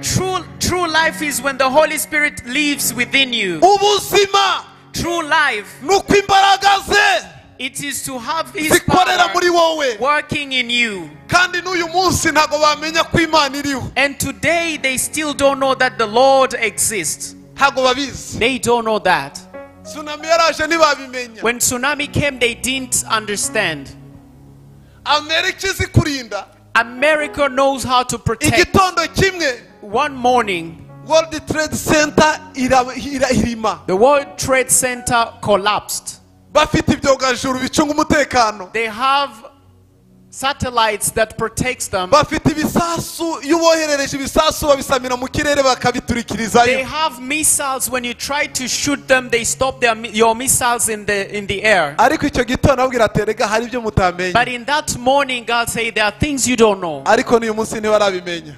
true life is when the Holy Spirit lives within you. True life, it is to have His power working in you. And today they still don't know that the Lord exists. They don't know that. When tsunami came, they didn't understand. America knows how to protect. One morning, the World Trade Center collapsed. They have satellites that protects them. They have missiles. When you try to shoot them, they stop your missiles in the air. But in that morning, God said there are things you don't know.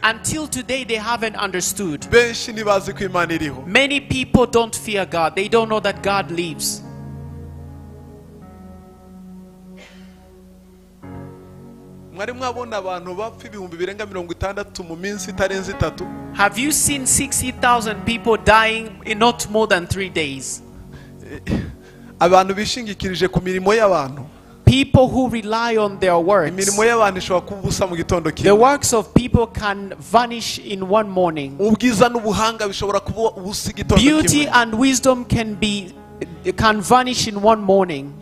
Until today, they haven't understood. Many people don't fear God. They don't know that God lives. Have you seen 60,000 people dying in not more than 3 days? People who rely on their works. The works of people can vanish in one morning. Beauty and wisdom can vanish in one morning.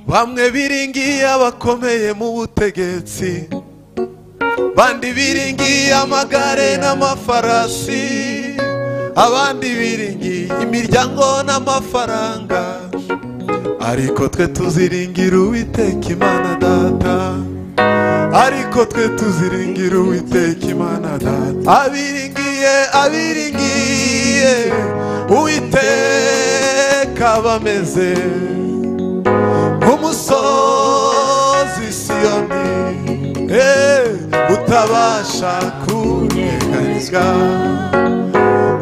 Bandi biringi amagare n'amafarasi, abandi biringi imiryango n'amafaranga, ariko twe tuziringira Uwiteka Imana Data, ariko twe tuziringira Uwiteka Imana Data. Abiringiye Uwiteka bameze nk'umusozi Siyoni, utabasha kunyeganyezwa,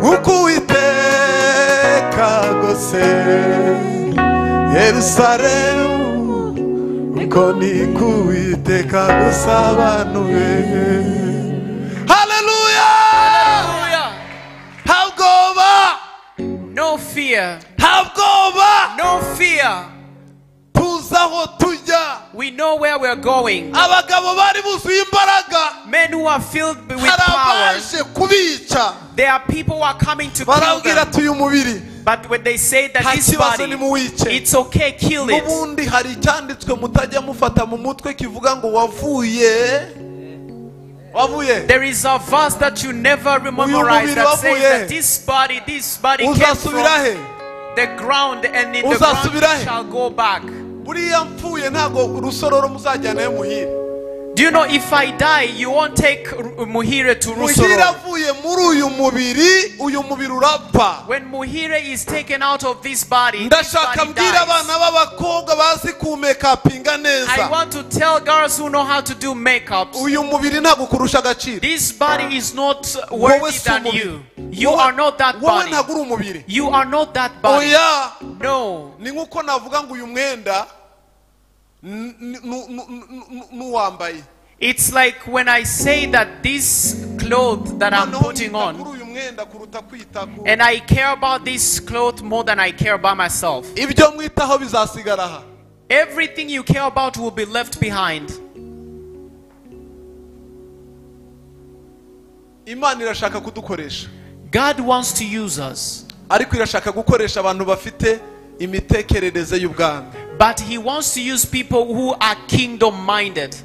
nk'uko Uwiteka agose Yerusalemu uko ni kuiteka gusabanuwe. Hallelujah. Have goba. No fear. Have goba. No fear. Tuzaho tujya. We know where we're going. Abagabo bari buzuye imbaraga. Men who are filled with power. Kubica. There are people who are coming to kill Barabwira them. tuyu mubiri. But when they say that this body, it's okay, kill it. Nubundi hari icyanditswe mutajya mufata mu mutwe kivuga ngo wavuye. There is a verse that you never memorize that says that this body came from the ground, and in the ground it shall go back. Buriya mpfuye ntago rusororo muzajyana muhire. Do you know if I die, you won't take Muhire to Rusororo? When Muhire is taken out of this body, dies. I want to tell girls who know how to do makeup, this body is not worthy than you. You are not that body. You are not that body. No. It's like when I say that this cloth that I'm putting on, and I care about this cloth more than I care about myself. Everything you care about will be left behind. God wants to use us. But he wants to use people who are kingdom-minded.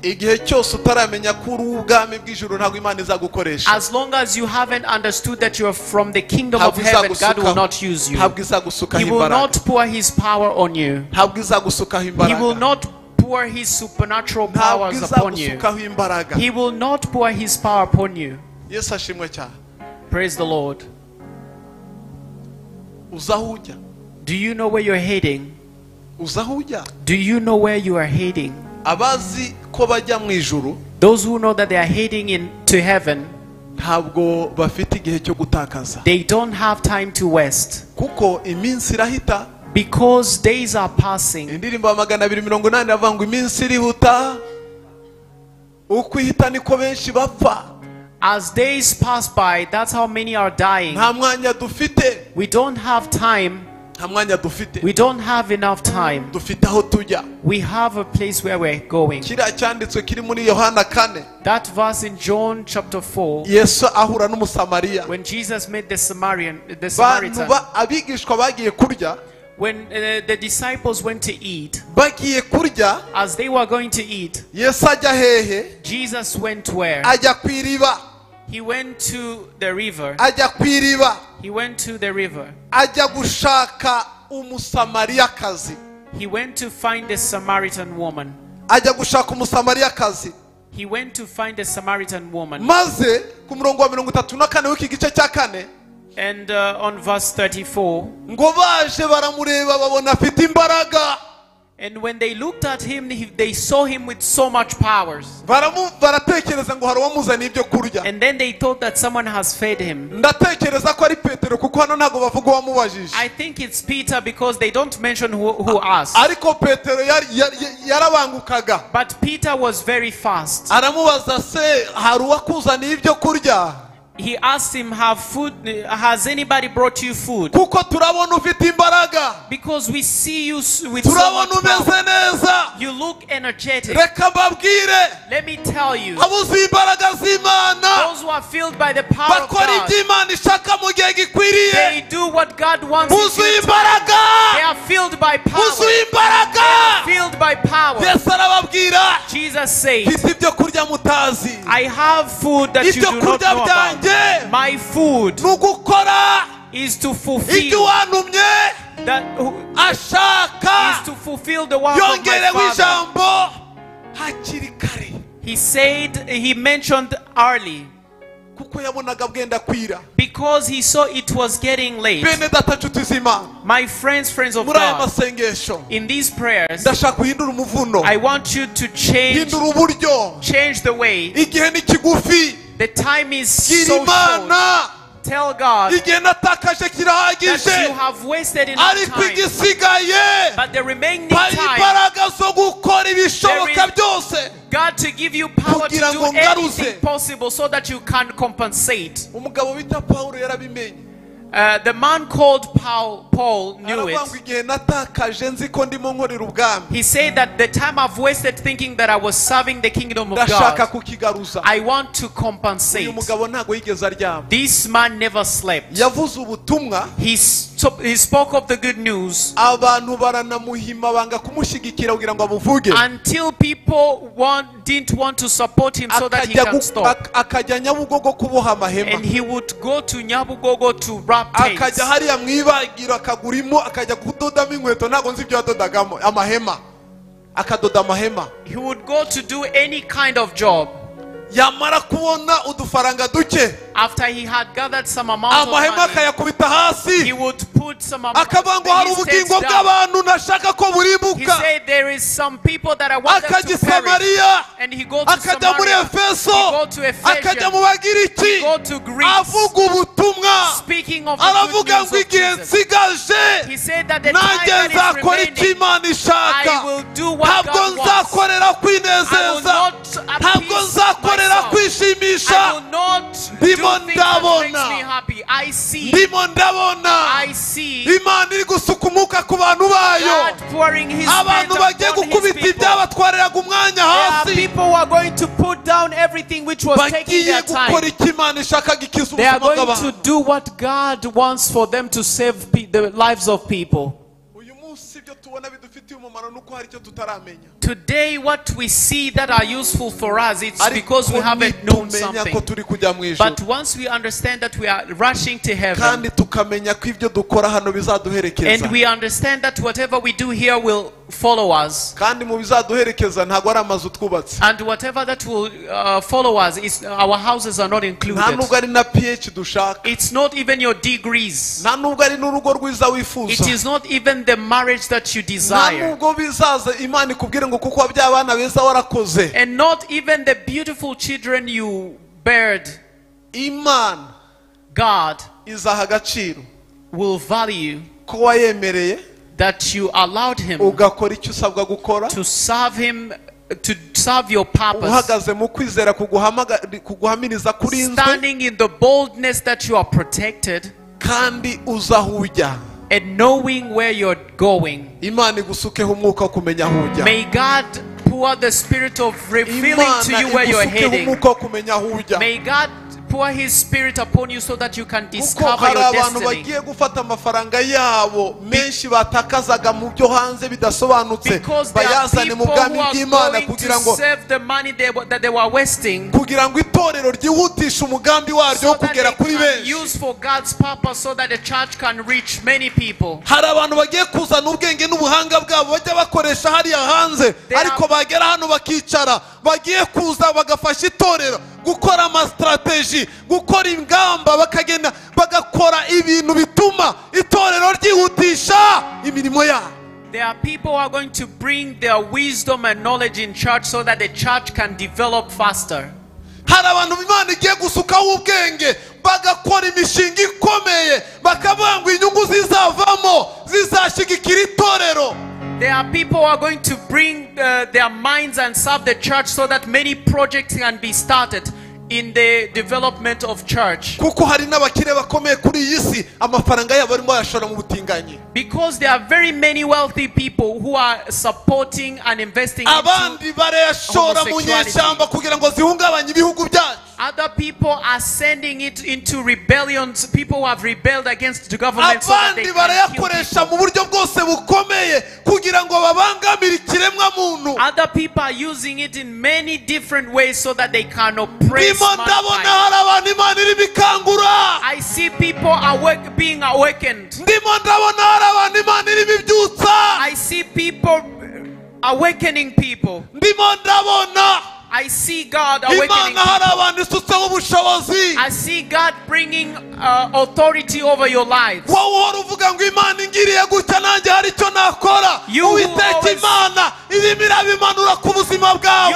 As long as you haven't understood that you are from the kingdom of heaven, God will not use you. He will not pour his power on you. He will not pour his supernatural powers upon you. He will not pour his power upon you. Praise the Lord. Do you know where you're heading? Do you know where you are heading? Those who know that they are heading into heaven, they don't have time to waste, because days are passing. As days pass by, that's how many are dying. We don't have time. We don't have enough time. We have a place where we're going. That verse in John chapter 4, when Jesus met the Samaritan, when the disciples went to eat, as they were going to eat, Jesus went where? He went to the river. He went to the river. He went to find the Samaritan woman. He went to find the Samaritan woman. And on verse 34, and when they looked at him, they saw him with so much powers. And then they thought that someone has fed him. I think it's Peter, because they don't mention who asked. But Peter was very fast. He asked him, has anybody brought you food? Because we see you with so much power. You look energetic. Let me tell you, those who are filled by the power of God, they do what God wants them to do. They are filled by power. They are filled by power. Jesus says, I have food that you do not know about. My food is to fulfill the work of my Father. He said, he mentioned early, because he saw it was getting late. My friends of God, in these prayers, I want you to change the way. The time is so short. tell God that you have wasted enough time, but the remaining time, God to give you power to do anything possible so that you can compensate. The man called Paul knew it. He said that the time I've wasted thinking that I was serving the kingdom of God, I want to compensate. This man never slept. He spoke of the good news until people didn't want to support him so that he can stop. And he would go to Nyabugogo to wrap tapes. He would go to do any kind of job. After he had gathered some amount of money, he would put some amount of money down. He said there is some people that I want them to perish. And he goes to Samaria, he goes to Ephesus, he goes to Greece, speaking of the good news of Jesus. He said that the time that is remaining, I will do what God wants. I will not appease myself. I will not do things that makes me happy. I see God pouring His Spirit upon His people. There are people who are going to put down everything which was taking their time. They are going to do what God wants for them to save the lives of people. Today, what we see that are useful for us, it's because we haven't known something. But once we understand that we are rushing to heaven, and we understand that whatever we do here will follow us, and whatever that will follow us, is our houses are not included. It's not even your degrees. It is not even the marriage that you desire. And not even the beautiful children you bared. God will value that you allowed Him to serve Him, to serve your purpose, standing in the boldness that you are protected, and knowing where you're going. May God pour the spirit of revealing to you where you're heading. May God pour His Spirit upon you so that you can discover your destiny. Because there are people who are going to save the money that they were wasting, so that they can use for God's purpose, so that the church can reach many people. Gukora ama strategy, gukora ingamba, bakagenda bagakora ibintu bituma itorero ryihutisha imirimo ya. There are people who are going to bring their wisdom and knowledge in church so that the church can develop faster. Hari abantu Imana igiye gusukaho ubwenge bagakora imishinga ikomeye bakavuga ngo inyungu zizavamo zizashigikira itorero. There are people who are going to bring their minds and serve the church so that many projects can be started in the development of church. Because there are very many wealthy people who are supporting and investing into homosexuality. Other people are sending it into rebellions. People who have rebelled against the government so that they can kill people. Other people are using it in many different ways so that they can oppress mankind. I see people being awakened. I see people awakening people. I see God awakening people. I see God bringing authority over your lives. You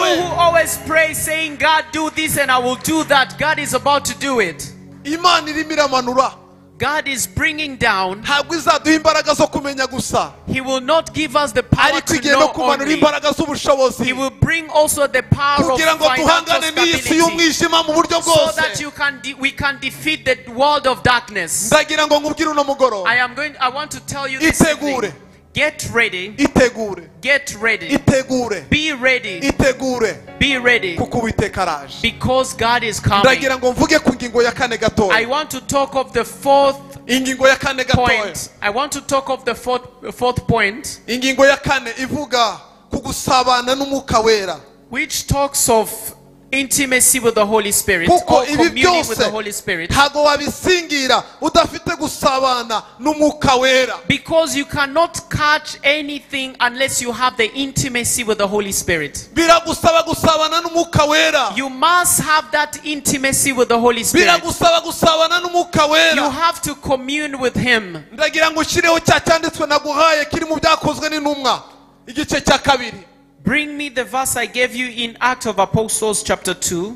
who always pray saying, God, do this and I will do that. God is about to do it. Imana irimo iramanura. God is bringing down. Ntabwo izaduha imbaraga zo kumenya gusa. He will not give us the power Ariko to igiye know no kumanura only. imbaraga z'ubushobozi. He will bring also the power of Kugira ngo financial duhangane n'isi stability, y'umwijima mu buryo so bwose. that we can defeat the world of darkness. Ndagira ngo nkubwire uno mugoroba. I want to tell you this Itegure. evening. Get ready. Itegure. Get ready. Itegure. Be ready. Itegure. Be ready. Kuko Uwiteka araje. Because God is coming. Ndagira ngo mvuge ku ngingo ya kane gatoya. I want to talk of the fourth Ingingo ya kane gatoya. point. I want to talk of the fourth point. Ingingo ya kane ivuga ku gusabana n'Umwuka Wera. Which talks of intimacy with the Holy Spirit, or Kuko ibi communing with the byose Holy Spirit. ntago wabisingira udafite gusabana n'Umwuka Wera. Because you cannot catch anything unless you have the intimacy with the Holy Spirit. Biragusaba gusabana n'Umwuka Wera. You must have that intimacy with the Holy Spirit. Biragusaba gusabana n'Umwuka Wera. You have to commune with Him. Ndagira ngo ushyireho cya cyanditswe naguhaye kiri mu byakozwe n'intumwa igice cya kabiri. Bring me the verse I gave you in Acts of Apostles chapter 2.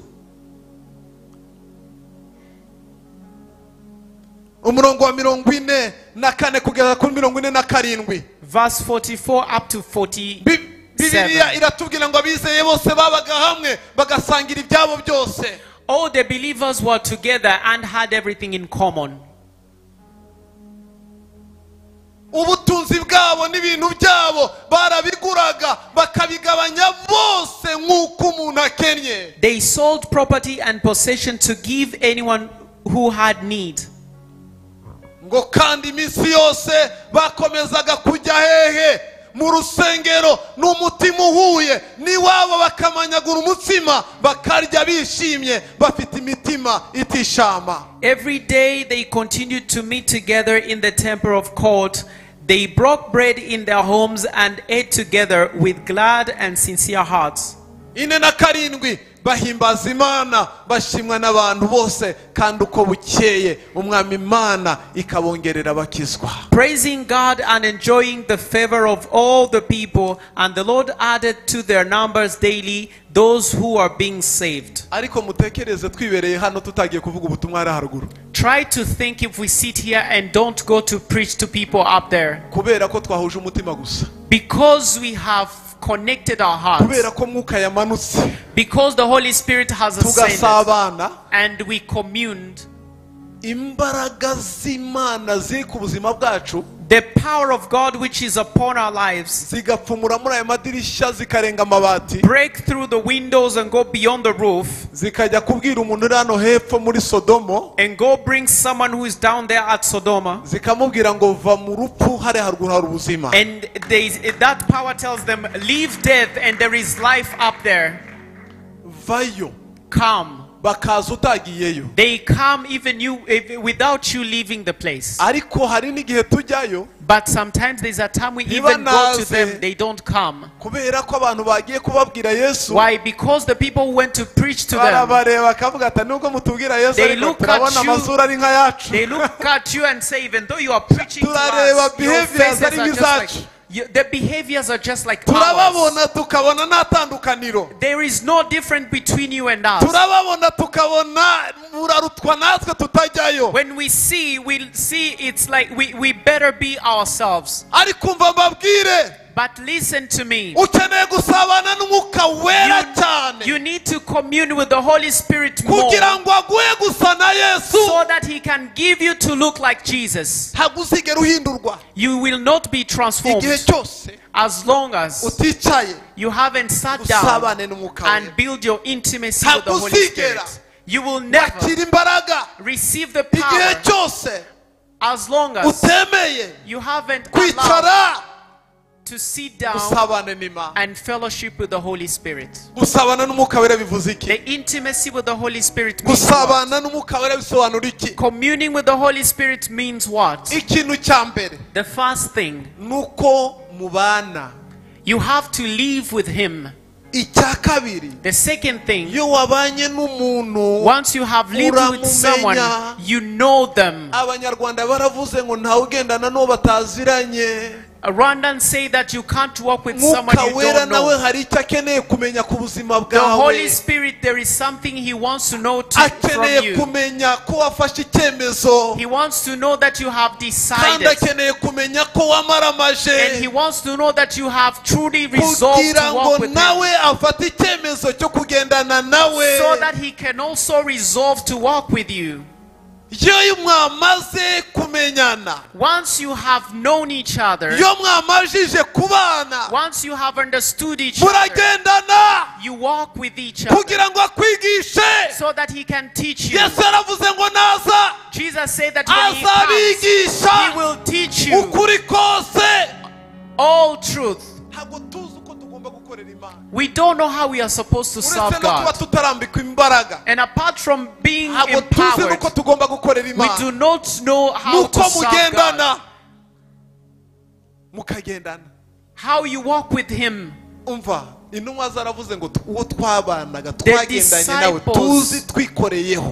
Umurongo wa 44 kugeza kuri 47. Verse 44 up to 47. Bibiliya iratubwira ngo abizeye bose babaga hamwe bagasangira ibyabo byose. All the believers were together and had everything in common. Ubutunzi bwabo n'ibintu byabo barabiguraga bakabigabanya bose nk'uko umuntu akennye. They sold property and possession to give anyone who had need. Ngo kandi iminsi yose bakomezaga kujya hehe mu rusengero n'umutima uhuye n'iwabo bakamanyagura umutsima bakarya bishimye bafite imitima itishama. Every day they continued to meet together in the temple of court. They broke bread in their homes and ate together with glad and sincere hearts. 47 bahimbaza Imana bashimwa n'abantu bose kandi uko bukeye umwami Imana ikabongerera bakizwa. Praising God and enjoying the favor of all the people, and the Lord added to their numbers daily those who are being saved. Ariko mutekereze twibereye hano tutagiye kuvuga ubutumwa ari haruguru. Try to think if we sit here and don't go to preach to people up there. Kubera ko twahuje umutima gusa. Because we have connected our hearts. Kubera ko mwuka yamanutse. Because the Holy Spirit has ascended. Tugasabana. And we communed. Imbaraga z'Imana ziri ku buzima bwacu. The power of God which is upon our lives zigapfumura muri aya madirishya zikarenga amabati. Break through the windows and go beyond the roof. Zikajya kubwira umuntu uri hano hepfo muri Sodomo. And go bring someone who is down there at Sodoma. Zikamubwira ngo va mu rupfu hari haruguru hari ubuzima. And that power tells them, leave death and there is life up there. Vayo. Come. Bakaza utagiyeyo. They come even without you leaving the place. Ariko hari n'igihe tujyayo. But sometimes there's a time we even go to them, they don't come. Kubera ko abantu bagiye kubabwira Yesu. Why? Because the people who went to preach to them, barabareba bakavuga ati nubwo mutubwira Yesu ariko turabona amazura ari nka yacu. They look at you and say, even though you are preaching to turareba us, your faces are just like, the behaviors are just like ours. There is no difference between you and us. When we see, we'll see it's like we better be ourselves. But listen to me. You need to commune with the Holy Spirit more, so that He can give you to look like Jesus. You will not be transformed as long as you haven't sat down and build your intimacy with the Holy Spirit. You will never receive the power as long as you haven't allowed to sit down and fellowship with the Holy Spirit. The intimacy with the Holy Spirit means what? Communing with the Holy Spirit means what? The first thing, you have to live with Him. The second thing, once you have lived with someone, Rwandans say that you can't walk with someone you don't know. The Holy Spirit, there is something He wants to know from you. He wants to know that you have decided. And He wants to know that you have truly resolved to walk with Him. So that He can also resolve to walk with you. Once you have known each other, once you have understood each other, you walk with each other so that He can teach you. Jesus said that when He comes, He will teach you all truth. We don't know how we are supposed to serve God. And apart from being empowered, we do not know how to serve God. How you walk with Him.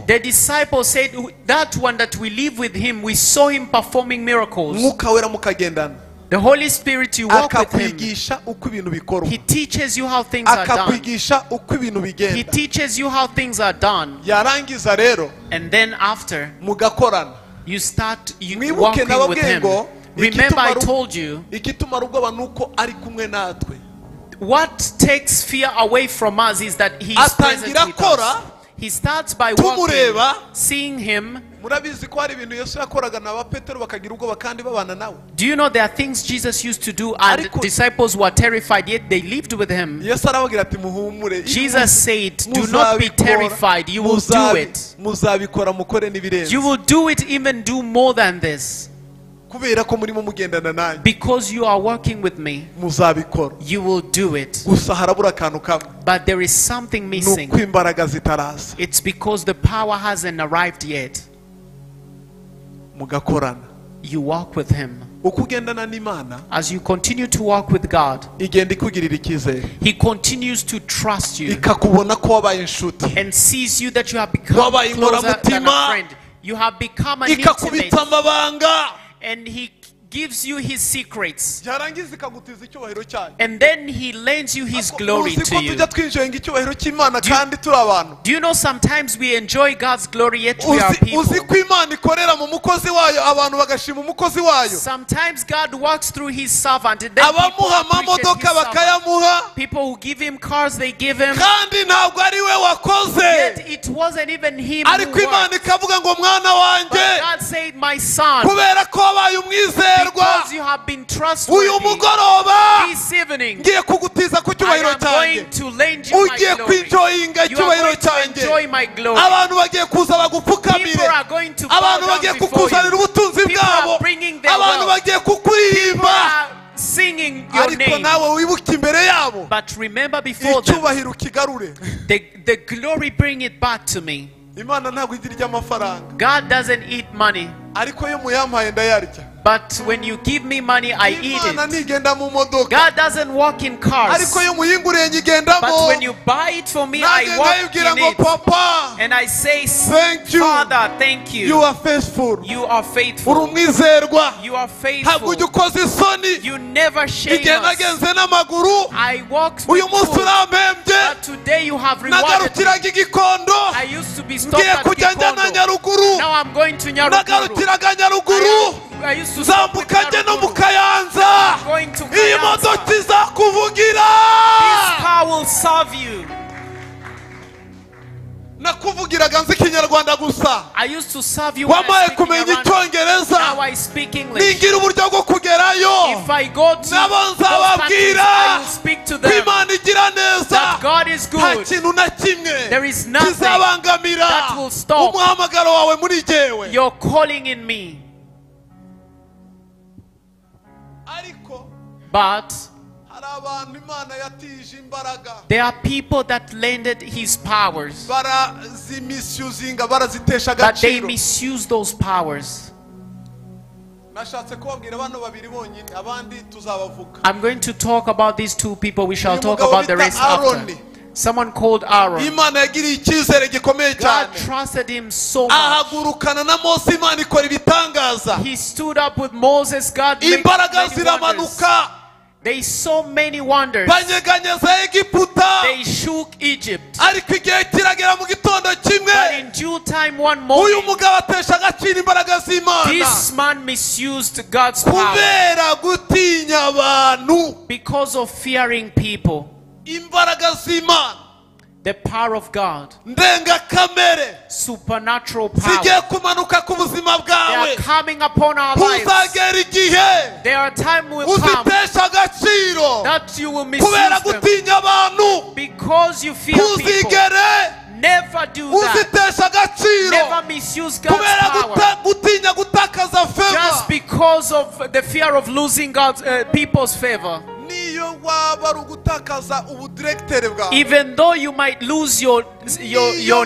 The disciples said, that one that we live with Him, we saw Him performing miracles. The Holy Spirit, you walk with Him. He teaches you how things are done. He teaches you how things are done. And then after, you start walking with Him. Remember, I told you, what takes fear away from us is that He is present with us. He starts by walking, seeing Him. Do you know there are things Jesus used to do and disciples were terrified, yet they lived with Him? Jesus said, do not be terrified, you will do it. You will do it, even do more than this. Because you are working with me, you will do it. But there is something missing. It's because the power hasn't arrived yet. You walk with Him. As you continue to walk with God, He continues to trust you and sees you that you have become closer than a friend. You have become an intimate. And He gives you His secrets. And then He lends you His glory to you. Do you know sometimes we enjoy God's glory yet we are people? Sometimes God works through His servant and then people appreciate His servant. People who give Him cars, they give Him. Yet it wasn't even Him who worked. But God said, my son, because you have been trustworthy, this evening I am going to lend you my glory. You are going to enjoy my glory. People are going to bow down before you. People are bringing their wealth. People are singing your name. But remember before them, the glory, bring it back to me. God doesn't eat money. But when you give me money, I eat it. God doesn't walk in cars. But when you buy it for me, I walk in it. And I say, Father, thank you. You are faithful. You are faithful. You are faithful. You never shame us. I walked with food, but today you have rewarded me. I used to be stopped at Gikondo. Now I'm going to Nyaruguru. I used to stop with Nyaruguru. I'm going to Kayanza. This car will serve you. I used to serve you when I speak Kinyarwanda. Now I speak English. If I go to those countries, I will speak to them that God is good. There is nothing that will stop your calling in me. But there are people that lended His powers, but they misuse those powers. I'm going to talk about these two people. We shall talk about the rest after. Someone called Aaron. Imana yagiriye icyizere gikomeye God cyane. trusted him so much. Ahagurukana na Mose, Imana ikora ibitangaza. He stood up with Moses. God made Imbaraga many wonders. ziramanuka. They saw many wonders. Banyeganyeza Egiputa. They shook Egypt. Ariko igihe kiragera mu gitondo kimwe. But in due time one morning, Uyu mugabo atesha agaciro imbaraga z'Imana. this man misused God's power Kubera gutinya abantu. because of fearing people. Imbaraga z'Imana. The power of God, Ndengakamere. supernatural power, Zigiye kumanuka ku buzima they are bwawe. coming upon our lives. Uzagera igihe There are times will come uzitesha agaciro. that you will misuse Kubera them gutinya abantu. because you fear people. Uzigere Never do that. uzitesha agaciro. Never misuse God's Kubera power gutinya gutakaza just favor. because of the fear of losing God's people's favor. Niyo waba ari ugutakaza ubudirektere bwawe. Even though you might lose your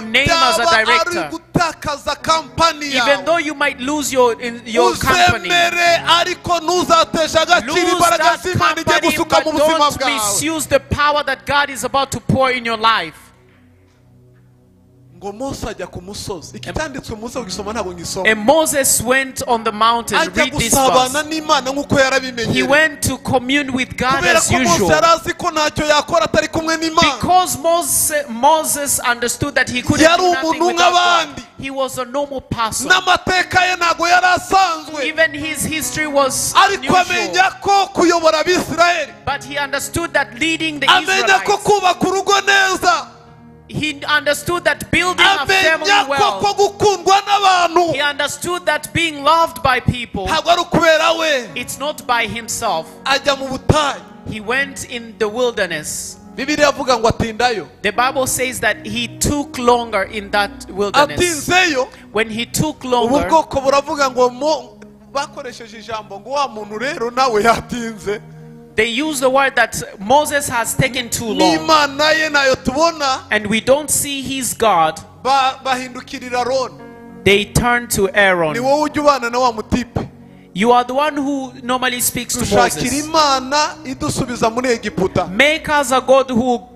name as a director, gutakaza kampani even though you might lose your company, uzemere ariko ntuzatesha agaciro lose imbaraga that z'Imana igiye company, gusuka but mu buzima don't bwawe. misuse the power that God is about to pour in your life. Ngo Mose ajya ku musozi. Iki cyanditswe mu Mose ugisoma ntabwo ngisoma. And Moses went on the mountain. Ajya Read this gusabana verse. n'Imana nk'uko He yarabimenyereye. went to commune with God Kubera as ko Mose usual. yari azi ko ntacyo yakora atari kumwe n'Imana. Because Moses understood that he couldn't Yari do nothing umuntu without God. nk'abandi. He was a normal person. N'amateka ye ntabwo yari asanzwe. Even his history was Ariko unusual. amenya ko kuyobora Abisirayeli. But he understood that leading the Amenya ko Israelites, kubaka urugo neza. he understood that building a family Amenya ko well, gukundwa n'abantu. he understood that being loved by people, Ntabwo ari ukubera we. it's not by himself. Ajya mu butayu. He went in the wilderness. Bibiliya avuga ngo atindayo. The Bible says that he took longer in that wilderness. Atinzeyo. When he took Ubu longer, bwoko buravuga ngo bakoresheje ijambo ngo wa muntu rero nawe yatinze. they use the word that Moses has taken too long. N'Imana ye nayo tubona. And we don't see his God. Bahindukirira Aroni. They turn to Ni Aaron. wowe ujya ubana na wa mutipe. You are the one who normally speaks to Dushakira Moses. Imana idusubiza muri Egiputa. Make us a God who will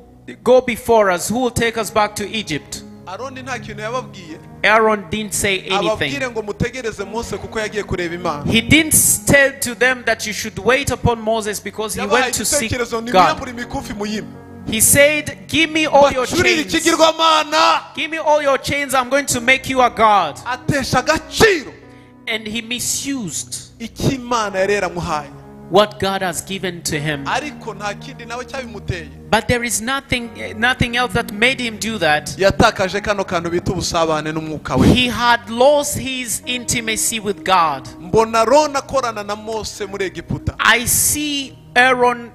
go before us, who will take us back to Egypt. Aroni nta kintu yababwiye. Aaron didn't say anything. Ababwire ngo mutegereze Mose kuko yagiye kureba Imana. He didn't tell to them that you should wait upon Moses because he Yabahaye went to seek igitekerezo God. nimwiyambure imikufi muyime. He said, give me all your Bacurire chains. ikigirwamana. Give me all your chains. I'm going to make you a God. Atesha agaciro And he misused icyo Imana yari yaramuhaye. what God has given to him. Ariko nta kindi nawe cyabimuteye. But there is nothing else that made him do that. Yatakaje kano kantu bita ubusabane n'umwuka we. He had lost his intimacy with God. Mbona Aroni akorana na Mose muri Egiputa. I see Aaron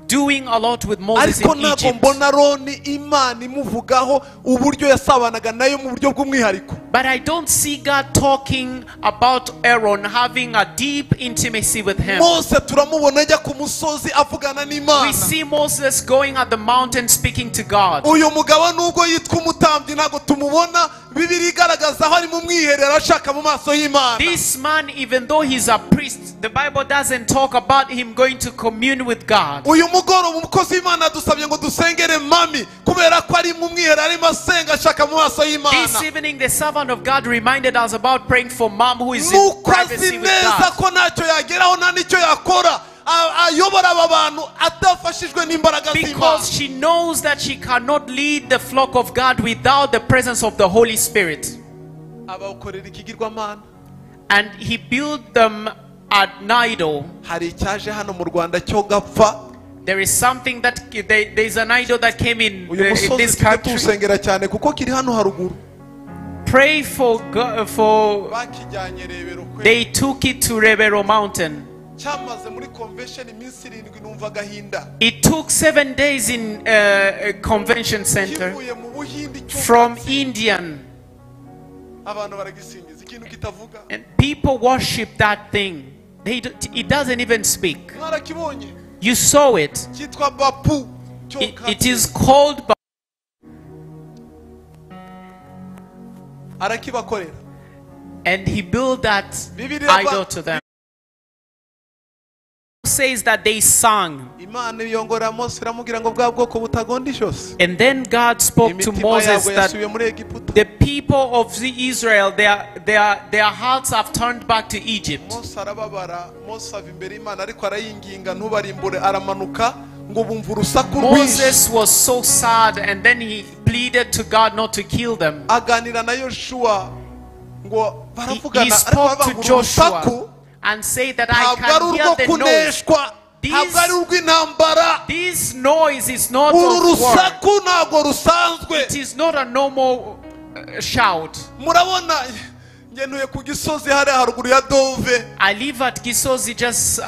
doing a lot with Moses Ariko in ntabwo Egypt. mbona Aroni Imana imuvugaho uburyo yasabanaga nayo mu buryo bw'umwihariko. But I don't see God talking about Aaron having a deep intimacy with him. Mose turamubona ajya ku musozi avugana We n'Imana. see Moses going at the mountain speaking to God. Uyu mugabo nubwo yitwa umutambyi ntabwo tumubona. Bibiliya igaragaza aho ari mu mwiherero ashaka mu maso y'Imana. This man, even though he's a priest, the Bible doesn't talk about him going to commune with God. Uyu mugoroba umukozi w'Imana dusabye ngo dusengere mami kubera ko ari mu mwiherero arimo asenga ashaka mu maso This y'Imana. evening, the servant of God reminded us about praying for mom who is in Nuko privacy azi with neza God. ko ntacyo yageraho nta n'icyo yakora. Ayobora aba bantu atafashijwe n'imbaraga Because z'Imana. she knows that she cannot lead the flock of God without the presence of the Holy Spirit. Abawukorera ikigirwamana. And he built them an idol. Hari icyaje hano mu Rwanda cyo gapfa. There is something that there's an idol that came in Uyu musozi this tujye country. tuwusengera cyane kuko kiri hano haruguru. Pray for Bakijyanye Rebero kwe. they took it to Rebero Mountain. Cyamaze muri convention iminsi 7 numva gahinda. It took 7 days in a convention center Kivuye mu Buhindi cyo from Indian. abantu baragisingiza ikintu kitavuga. And people worship that thing. It doesn't even speak. Mwarakibonye. You saw it. Cyitwa Bapu. It is called. Arakibakorera. And he built that idol to them. says that they sang. And then God spoke to Moses that the people of Israel, their hearts have turned back to Egypt. Moses was so sad, and then he pleaded to God not to kill them. He spoke to Joshua and said that I can hear the noise. This noise is not of war. It is not a normal shout. I live at Gisozi, just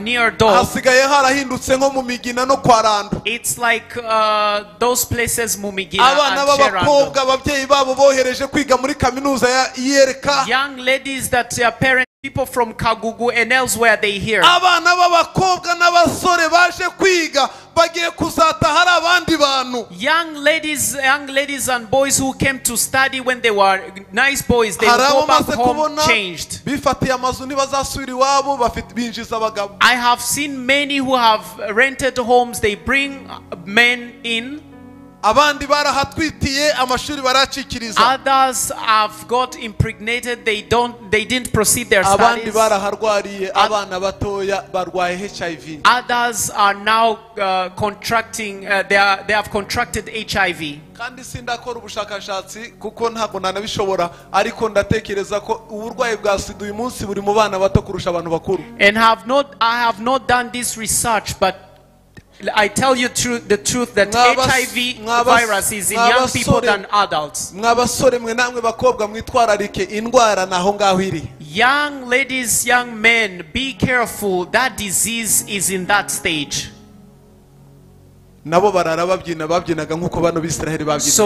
near Dove. It's like those places, Mumigina and Sherando. Young ladies that their parents, people from Kagugu and elsewhere, they hear. Young ladies and boys who came to study when they were nice boys, they will go back home changed. I have seen many who have rented homes, they bring men in. Others have got impregnated, they didn't proceed their studies. Others are now contracting, they have contracted HIV. And I have not done this research, but I tell you the truth that HIV virus is in young people than adults. Young ladies, young men, be careful. That disease is in that stage. So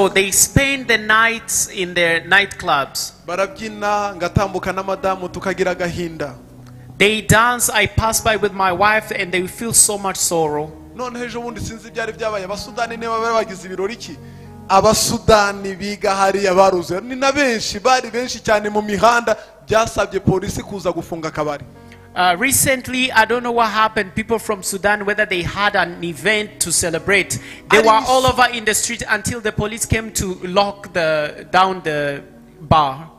they spend the nights in their nightclubs. They dance. I pass by with my wife and they feel so much sorrow. Abasudani biga hariya baruze ni na benshi bari benshi cyane mu mihanda byasabye polisi kuza gufunga kabari. Recently, I don't know what happened. People from Sudan, whether they had an event to celebrate, they were all over in the street until the police came to lock down the bar.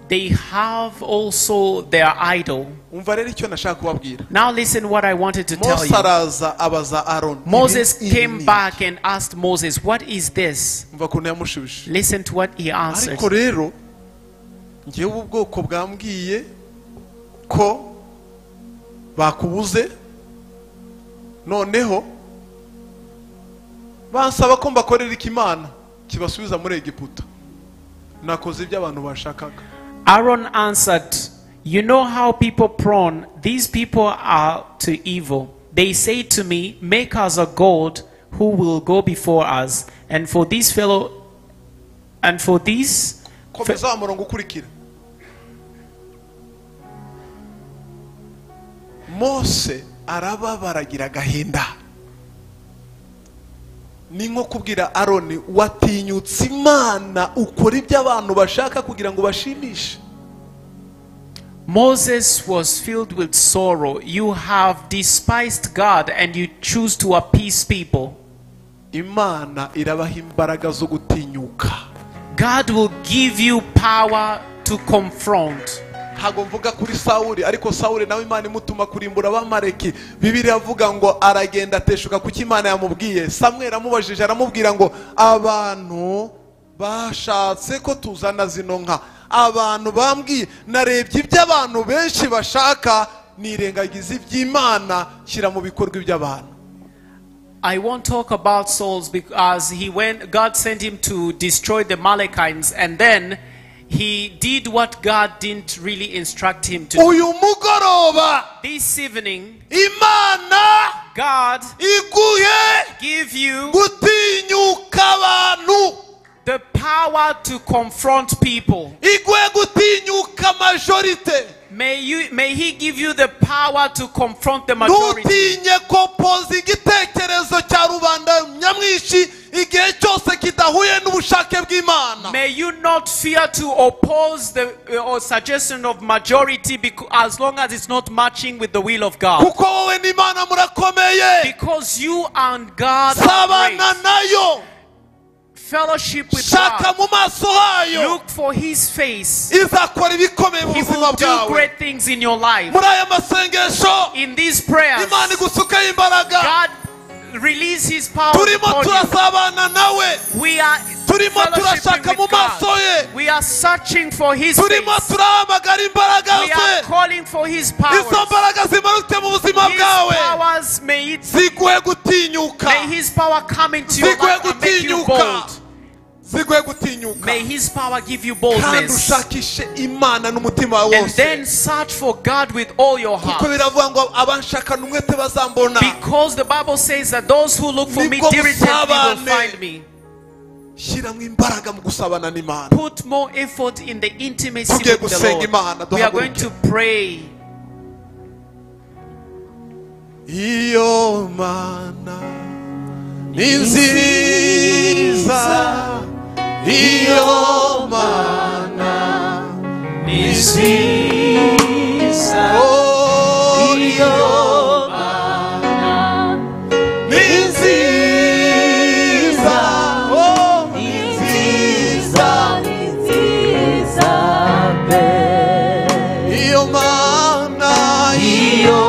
They have also their idol. Now listen what I wanted to tell you. Moses came back and asked Moses, what is this? Listen to what he answered. Noneho bansaba ko mbakorera ikimana kibasubiza muri Egiputa. Aaron answered, you know how people prone, these people are to evil. They say to me, make us a god who will go before us. And for this fellow, and for this Mose arababaragira gahinda. Ningo kubwira Aroni watinyutse Imana ukora ibyo abantu bashaka kugira ngo bashimishe. Moses was filled with sorrow. You have despised God and you choose to appease people. Imana irabaha imbaraga zo gutinyuka. God will give you power to confront. Hago mvuga kuri Sauli ariko Sauli nawe Imana imutuma kurimbura abamareki. Bibiliya avuga ngo aragenda ateshuka kuki Imana yamubwiye. Samuel amubajije aramubwira ngo abantu bashatse ko tuzana zino nka. Abantu bambwiye narebye ibyo abantu benshi bashaka nirengagiza iby'Imana shyira mu bikorwa iby'abantu. I won't talk about Saul because God sent him to destroy the Amalekites, and then he did what God didn't really instruct him to do. This evening, Imana God iguhe give you gutinyuka abantu, the power to confront people. Iguhe gutinyuka majorite. May he give you the power to confront the majority. Ntutinye kompoza igitekerezo cya rubanda nyamwinshi igihe cyose kidahuye n'ubushake bw'Imana. May you not not fear to oppose the or suggestion of majority as long as it's not matching with the will of God. kuko wowe n'Imana murakomeye. Because you and God are great. Sabana nayo. Fellowship with Shaka God. mu maso hayo. Look for His face. Izakora ibikomeye mu He buzima will do bwawe. great things in your life. Muri aya masengesho In these prayers, Imana igusukaho imbaraga. God release His power Turimo upon you. turasabana nawe. We are Turimo turashaka fellowshipping mu with maso God. ye. We are searching for His Turimo face. turahamagara imbaraga We are ze. calling for His Izo powers. mbaraga zimanutse mu buzima His bwawe. powers may Ziguhe gutinyuka. His power come into your Ziguhe life and make you gutinyuka. bold. Ziguhe gutinyuka. May His power give you Kandi boldness. ushakishe Imana n'umutima wawe And wose. then search for God with all your Kuko heart. biravuga ngo abanshakana umwete bazambona. Because the Bible says that those who look for me Nibwo diligently will musabane. find me. Shyiramo imbaraga mu gusabana n'Imana. Put more effort in the intimacy Tugiye with the gusenga Imana, Lord. We are going duhaguruke. to pray. Iyo Mana ni nziza. Iyo Mana ni nziza. Oh, iyo Mana ni nziza. Oh, ni nziza. Iyo Mana, iyo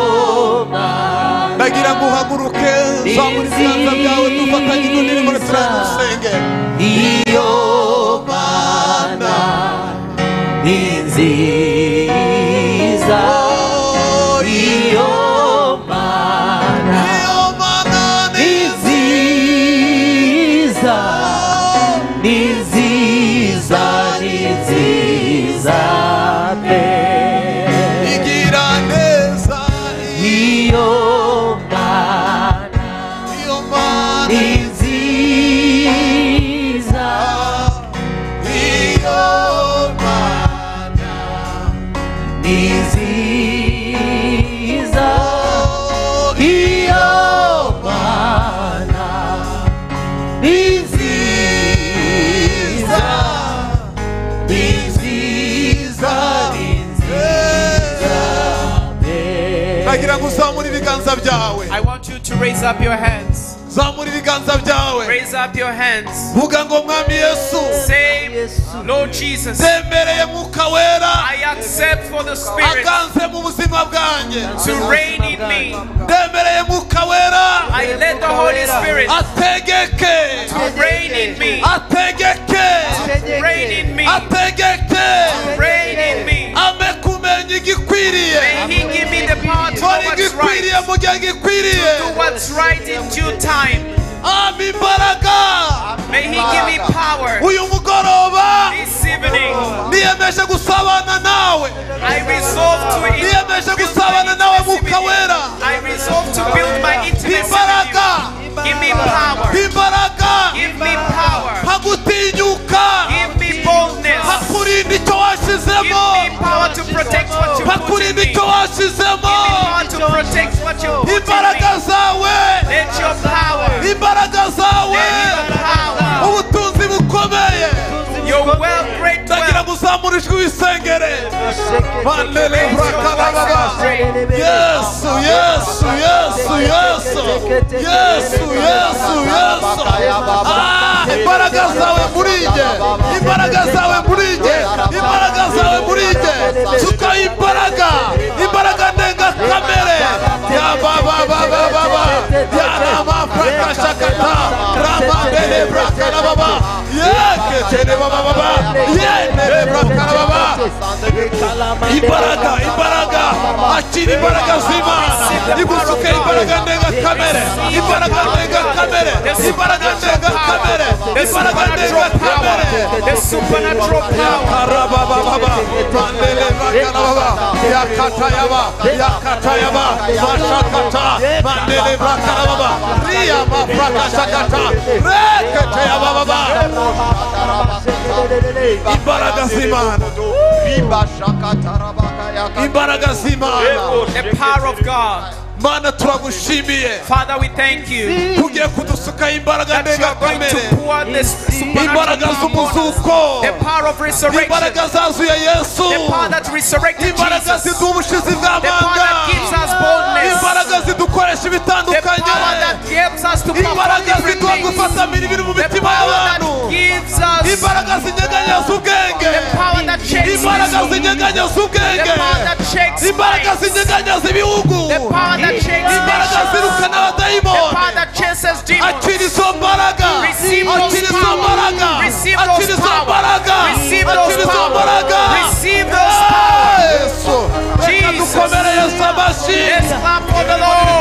Mana. Ndagira ngo uhaguruke zamura ibiganza byawe dufatanye n'indirimbo turasenge. Iyo Mana ni nziza. Iyo Mana, iyo Mana ni nziza. Ni nziza, ni nziza pe. Igira neza. Iyo Mana, iyo Mana ni nziza. Iyo Mana ni nziza. Iyo Mana ni nziza. Ni nziza, ni nziza. Nagira ngo uzamure ibiganza byawe. I want you to raise up your hands. Zamura ibiganza byawe. Raise up your hands. Vuga ngo Mwami Yesu. Say, Lord Jesus, Zemereye Mwuka Wera. I accept for the Spirit Aganze mu buzima bwanjye. to reign in me. Zemereye Mwuka Wera. I let the Holy Spirit Ategeke. to reign in me. Ategeke. Reign in me. Ategeke. Reign in me. Ame kumenya igikwiriye. May He give me the power to know Kora what's igikwiriye right. mu gihe gikwiriye. Do what's right in due time. Ame imbaraga. May He give me power Uyu mugoroba this evening. niyemeje gusabana nawe. I resolve to Niyemeje build gusabana my nawe intimacy with Mwuka you. Wera. I resolve to build my intimacy with Imbaraga. you. Give me power. Imbaraga. Give me power. Hagutinyuka. Give me boldness. Hakurinda icyo Give washizemo. me power to protect what you put in Hakurinda me. icyo washizemo. Give me power to protect what you put in Imbaraga me. zawe. Let your power, Imbaraga zawe. let your power, Ubutunzi bukomeye. your wealth, great Ndagira wealth. ngo uzamure ijwi wisengere. Mandele brakalababa. Yesu, Yesu, Yesu, Yesu. Yesu, Yesu, Yesu. Ah, imbaraga zawe muri nge. Imbaraga zawe muri nge. Imbaraga zawe muri nge. Suka imbaraga. Imbaraga ndengakamere. Ya baba baba baba. Ya rama prakashakata. Rama bele brakalababa. Yekete baba baba. Yekete brakalababa. Imbaraga, imbaraga. Akira imbaraga z'Imana. Igusuke imbaraga ndengakamere. Imbaraga ndengakamere. Imbaraga ndengakamere. Imbaraga ndengakamere. The supernatural power. Karabababa. Mandele brakalababa. Yakatayaba. Yakatayaba. Mashakata. Mandele brakalababa. Ria mafrakashakata. Reketayaba baba. Imbaraga z'Imana. Imbaraga z'Imana. The power of God. Mana turagushimiye. Father, we thank you Ugiye kudusuka imbaraga that you are going ndengakamere. to pour this Imbaraga supernatural power on us. z'umuzuko. The power of resurrection. Imbaraga zazuye Yesu. The power that resurrected Imbaraga Jesus. ziduha ubushizi The power bw'amanga. that gives us boldness. Imbaraga zidukoresha The ibitandukanye. power that gives us to perform Imbaraga different ziduha things. gufata miribiri mu The mitima power y'abantu. that gives us. Imbaraga zinyeganyeza ubwenge. The power that shakes Imbaraga us. zinyeganyeza The ubwenge. power that shakes Imbaraga minds. zinyeganyeza ibihugu. The power that shakes Imbaraga nations. zirukana The abadayimoni. power that chases demons. Akira izo mbaraga. Receive those Akira izo powers. mbaraga. Receive Akira those izo mbaraga. powers. Receive Akira those izo mbaraga. powers. Receive those powers. Yesu. Reka Jesus. dukomere Yesu amashyi. Let's clap for the Lord.